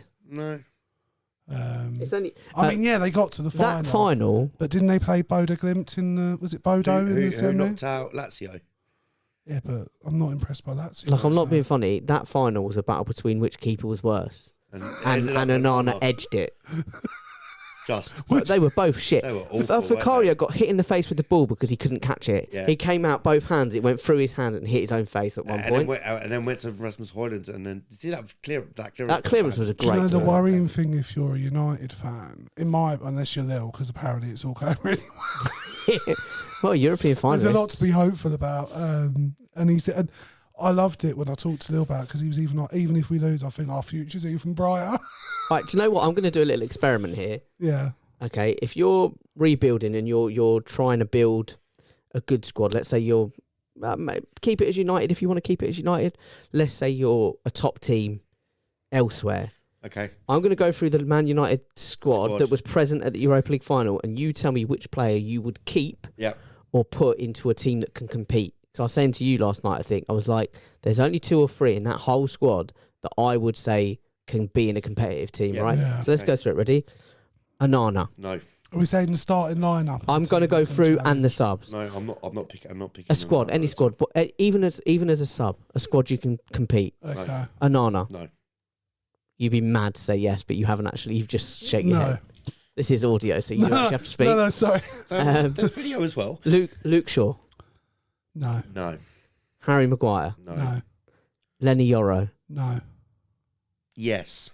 It's only... I mean, they got to the final. That final... But didn't they play Bodo Glimt in the... Was it Bodo in the semi? Who knocked out Lazio? Yeah, but I'm not impressed by Lazio. Like, I'm not being funny. That final was a battle between which keeper was worse. And Onana edged it. They were both shit. They were awful. Vicario got hit in the face with the ball because he couldn't catch it. Yeah. He came out both hands. It went through his hands and hit his own face at one point. And then went to Rasmus Højlund and then see that clearance. That clearance was a great. Do you know the clearance. worrying thing if you're a United fan, unless you're Lille, because apparently it's all going really well. Well, European finalists. There's a lot to be hopeful about. And he said, I loved it when I talked to Lille about, because he was even like, even if we lose, I think our future's even brighter. Right, do you know what? I'm going to do a little experiment here. Yeah. Okay, if you're rebuilding and you're trying to build a good squad, let's say you're keep it as United if you want to keep it as United. Let's say you're a top team elsewhere. Okay. I'm going to go through the Man United squad that was present at the Europa League final, and you tell me which player you would keep or put into a team that can compete. So I was saying to you last night, I think, I was like, there's only 2 or 3 in that whole squad that I would say can be in a competitive team, right? Yeah. So let's go through it. Ready? Onana. No. Are we saying the starting lineup? I'm going to go through and the subs. No, I'm not picking. A squad, any squad, but even as a sub, a squad you can compete. Okay. Onana. No. You'd be mad to say yes, but you haven't actually. You've just shaken your head. This is audio, so you don't actually have to speak. No, sorry. There's video as well. Luke Shaw. No. Harry Maguire. No. Lenny Yoro. No. Yes.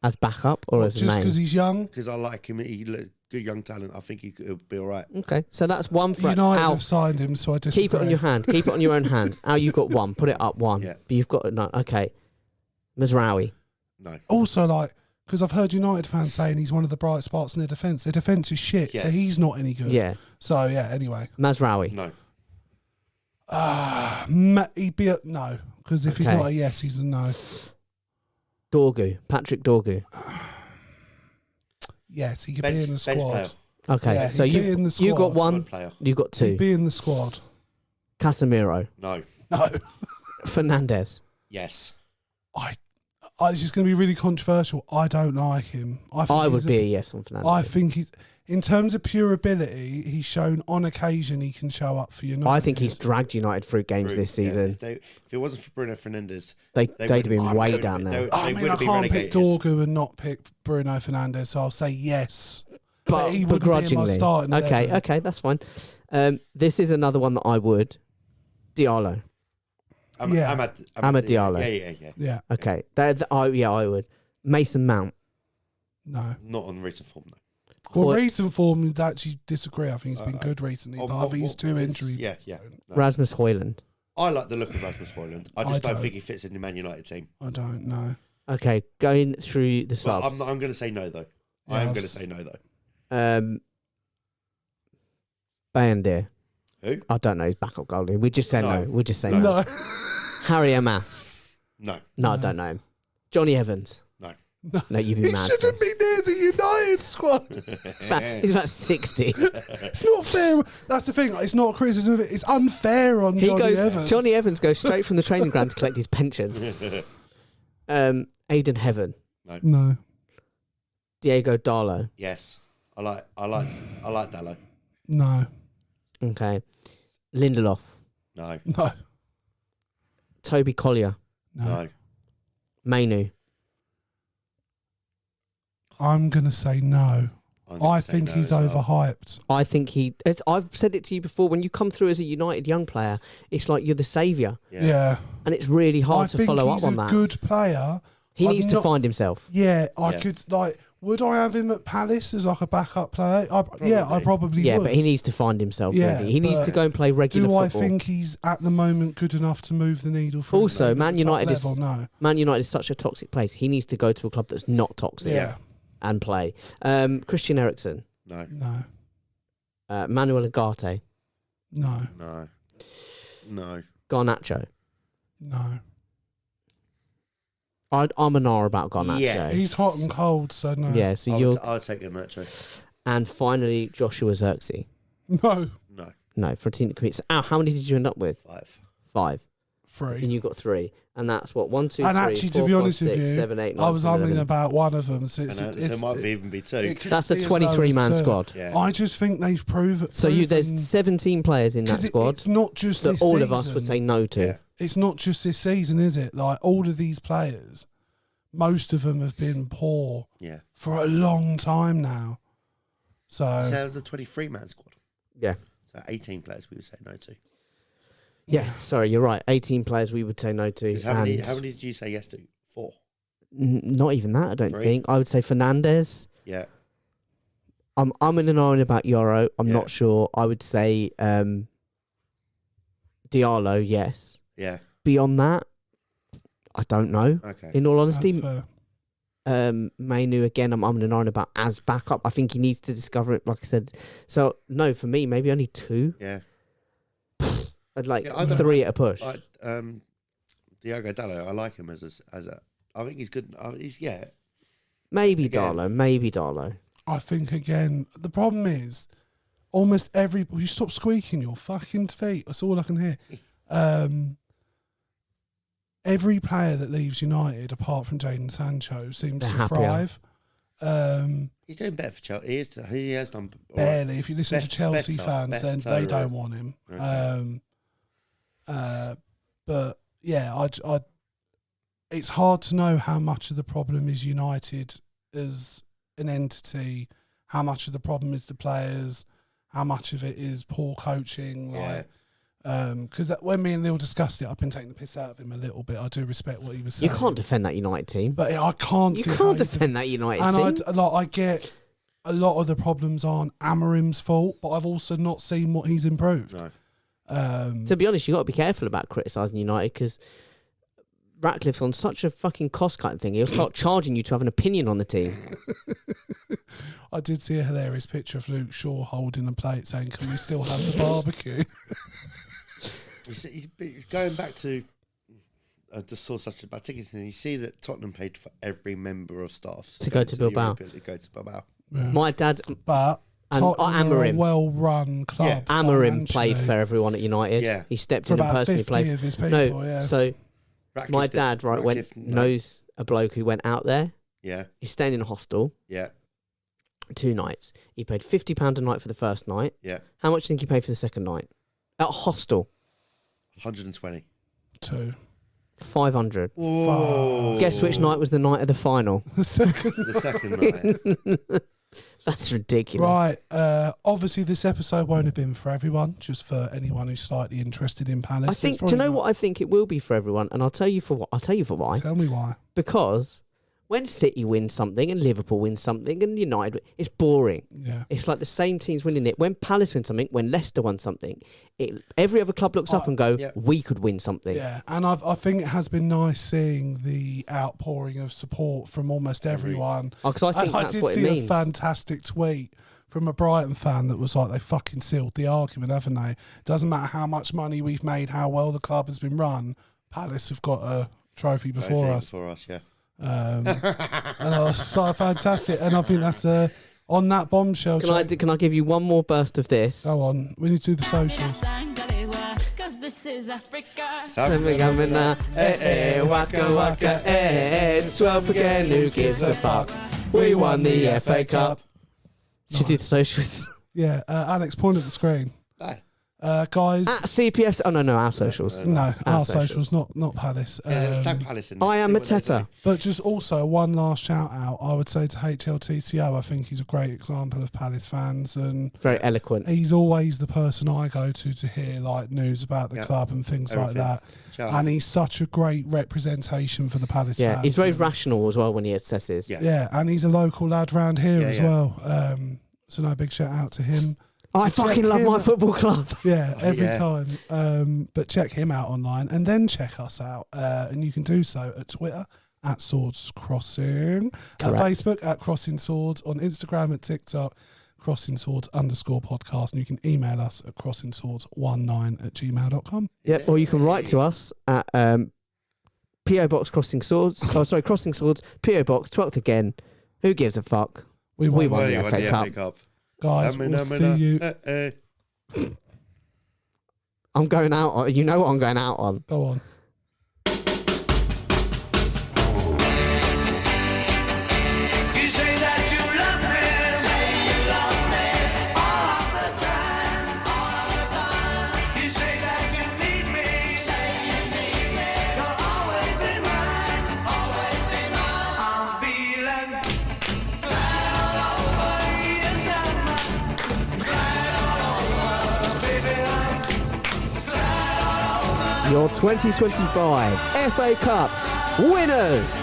As backup or as just main? because he's young? Because I like him. He's good young talent. I think he'll be all right. Okay, so that's one for United Al. have signed him, so I disagree. Keep it on your hand. Keep it on your own hands. Al, you've got 1. Put it up 1. Yeah. But you've got no. Okay. Mazraoui. No. Also, because I've heard United fans saying he's one of the bright spots in their defence. Their defence is shit, so he's not any good. Yeah. So, anyway. Mazraoui. No. He'd be a no, because if he's not a yes, he's a no. Patrick Dorgu. Yes, he could be in the squad. Okay, yeah, so you got 1, you got 2. He'd be in the squad. Casemiro. No. Fernandes. Yes. This is going to be really controversial. I don't like him. I would be a yes on Fernandes. I think he's, in terms of pure ability, he's shown on occasion he can show up for United. I think he's dragged United through games this season. If it wasn't for Bruno Fernandes, they'd have been way down there. I can't pick Dorgu and not pick Bruno Fernandes, so I'll say yes. But he would be in my starting 11. Okay, that's fine. This is another one that I would. Diallo. Amad Diallo. Yeah. Okay. I would. Mason Mount. No. Not on recent form, no. Well, recent form, I'd actually disagree. I think he's been good recently, but I think he's too injury. Yeah. No. Rasmus Højlund. I like the look of Rasmus Højlund. I just don't think he fits in the Man United team. I don't know. Okay, going through the subs. Well, I'm going to say no, though. I am going to say no, though. Bayendir. Who? I don't know. He's backup goalie. We just say no. We just say no. No. Harry Amas. No. I don't know him. Johnny Evans. No, you'd be mad. He shouldn't be near the United squad. He's about 60. It's not fair. That's the thing. It's not a criticism of it. It's unfair on Evans. Johnny Evans goes straight from the training ground to collect his pension. Aidan Heaven. No. Diego Darlow. Yes. I like Dallo. No. Okay. Lindelof. No. Toby Collier. No. Mainu. I'm going to say no. I think he's overhyped. I think I've said it to you before, when you come through as a United young player, it's like you're the saviour. Yeah. And it's really hard to follow up on that. He's a good player. He I've needs to not- find himself. Yeah, I Yeah. could like. Would I have him at Palace as like a backup player? Yeah, I probably Yeah, would. but he needs to find himself. Yeah, Really. He needs but to go and play regular Do football. I think he's at the moment good enough to move the needle for Also, at Man the top United is- level? No. Man United is such a toxic place. He needs to go to a club that's not toxic Yeah. and play. Christian Eriksen, No, Manuel Ugarte, No. Garnacho. No. I'm an R about Garnacho. Yes. He's hot and cold, so no. Yeah, so I you're. would, I would take a Nacho. And finally, Joshua Xerxes. No. No, No, for a team that competes. How many did you end up with? 5. 5. 3. And you got 3. And that's what? 1, 2, And 3, actually, 4, to be 5, honest with 6, you, 7, 8, 9, I was 10, umming 11. about one of them. So And there might even be 2. it could That's a be as low as 23-man 2. squad. Yeah. I just think they've proven. So there's 17 players in that 'cause squad It's not just that this all season. of us would say no to. Yeah. It's not just this season, is it? Like all of these players, most of them have been poor Yeah. for a long time now. So So it was a 23-man squad. Yeah. So 18 players we would say no to. Yeah, sorry, you're right. 18 players we would say no to. 'Cause how many and did you say yes to? 4. Not even that, I don't 3? think. I would say Fernandez. Yeah. I'm in an iron about Euro. I'm Yeah. not sure. I would say Diallo, yes. Yeah. Beyond that, I don't know. Okay. In all honesty, that's fair. Mainu again. I'm in an iron about as backup. I think he needs to discover it. Like I said, so no, for me, maybe only 2. Yeah. I'd like Yeah, I don't 3 at a push. Diogo Dallo, I like him as a. I think he's good. He's Maybe again. Darlow. Maybe Darlow. I think again the problem is almost every. Will you stop squeaking your fucking feet? That's all I can hear. Every player that leaves United, apart from Jadon Sancho, seems They're to happier. thrive. He's doing better for Chelsea. He has done all right. Barely. If you listen to Chelsea better, fans, then better, they don't want him. Okay. But yeah, it's hard to know how much of the problem is United as an entity, how much of the problem is the players, how much of it is poor coaching. Yeah. Because when me and Neil discussed it, I've been taking the piss out of him a little bit. I do respect what he was saying. You can't defend that United team. But I can't. You see how can't you defend that United and team. I get a lot of the problems aren't Amarim's fault, but I've also not seen what he's improved. No. To be honest, you got to be careful about criticising United because Ratcliffe's on such a fucking cost-cutting thing. He'll start charging you to have an opinion on the team. I did see a hilarious picture of Luke Shaw holding a plate saying, "Can we still have the barbecue?" He's going back to. I just saw such a bad ticket thing. You see that Tottenham paid for every member of staff To go to Bilbao. To go to Bilbao. Yeah. My dad, But And Tottenham are a Amarim. well-run club. Yeah. Amarim played financially, for everyone at United. Yeah. He stepped for in and about personally 50 played. of his people. No, yeah. so Ratcliffe my did- dad, right, Ratcliffe, knows a bloke who went out there. Yeah. He's staying in a hostel Yeah. 2 nights. He paid £50 a night for the first night. Yeah. How much do you think he paid for the second night? At a hostel, 120. 2. 500. Whoa. Guess which night was the night of the final? The second. The second night. That's ridiculous. Right. Obviously, this episode won't have been for everyone, just for anyone who's slightly interested in Palace. I think. Do you know what I think it will be for everyone? And I'll tell you for what. I'll tell you for why. Tell me why. Because when City wins something and Liverpool wins something and United, it's boring. Yeah. It's like the same teams winning it. When Palace win something, when Leicester won something, every other club looks up and go, yeah. we could win something. Yeah, and I think it has been nice seeing the outpouring of support from almost everyone. Because I think I that's did what it see means. a fantastic tweet from a Brighton fan that was like, they fucking sealed the argument, haven't they? Doesn't matter how much money we've made, how well the club has been run, Palace have got a trophy before us. Before us, yeah. And I was so fantastic. And I think that's on that bombshell. Can I give you one more burst of this? Go on, we need to do the socials. Cause this is Africa. Waka waka, 12 again, who gives a fuck? We won the FA Cup. Should do the socials. Yeah, Alex, point at the screen. Ah, Guys, At CPF. Oh no, our socials. no, our socials. socials, not Palace. Yeah, Stag Palace in there. I am See what they Mateta. do. But just also one last shout out, I would say to HLTCO. I think he's a great example of Palace fans, and Very eloquent. he's always the person I go to hear like news about the Yeah. club and things like Everything. that. Shout out. And he's such a great representation for the Palace Yeah, fans. he's very And- rational as well when he assesses. Yeah. Yeah, and he's a local lad round here Yeah, as yeah. well. So no, big shout out to him. I So check fucking love him my out. football club. Yeah, Oh, every yeah. time. But check him out online and then check us out. And you can do so at Twitter at Swords Crossing, at Correct. Facebook at Crossing Swords, on Instagram at TikTok, Crossing Swords _podcast. And you can email us at crossingswords19@gmail.com. Yeah, or you can write to us at PO Box Crossing Swords. Oh, sorry, Crossing Swords, PO Box 12th again. Who gives a fuck? We We won. won the FA Cup. Guys, we'll see you. I'm going out on. You know what I'm going out on. Go on. You say that you love me. Say you love me. All of the time. All of the time. You say that you need me. Say you need me. You'll always be mine. Always be mine. I'm feeling glad all over you. Glad all over, baby. I'm glad all over. Your 2025 FA Cup winners.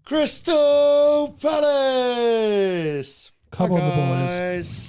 Crystal Palace. Come Bye, on, the boys. guys.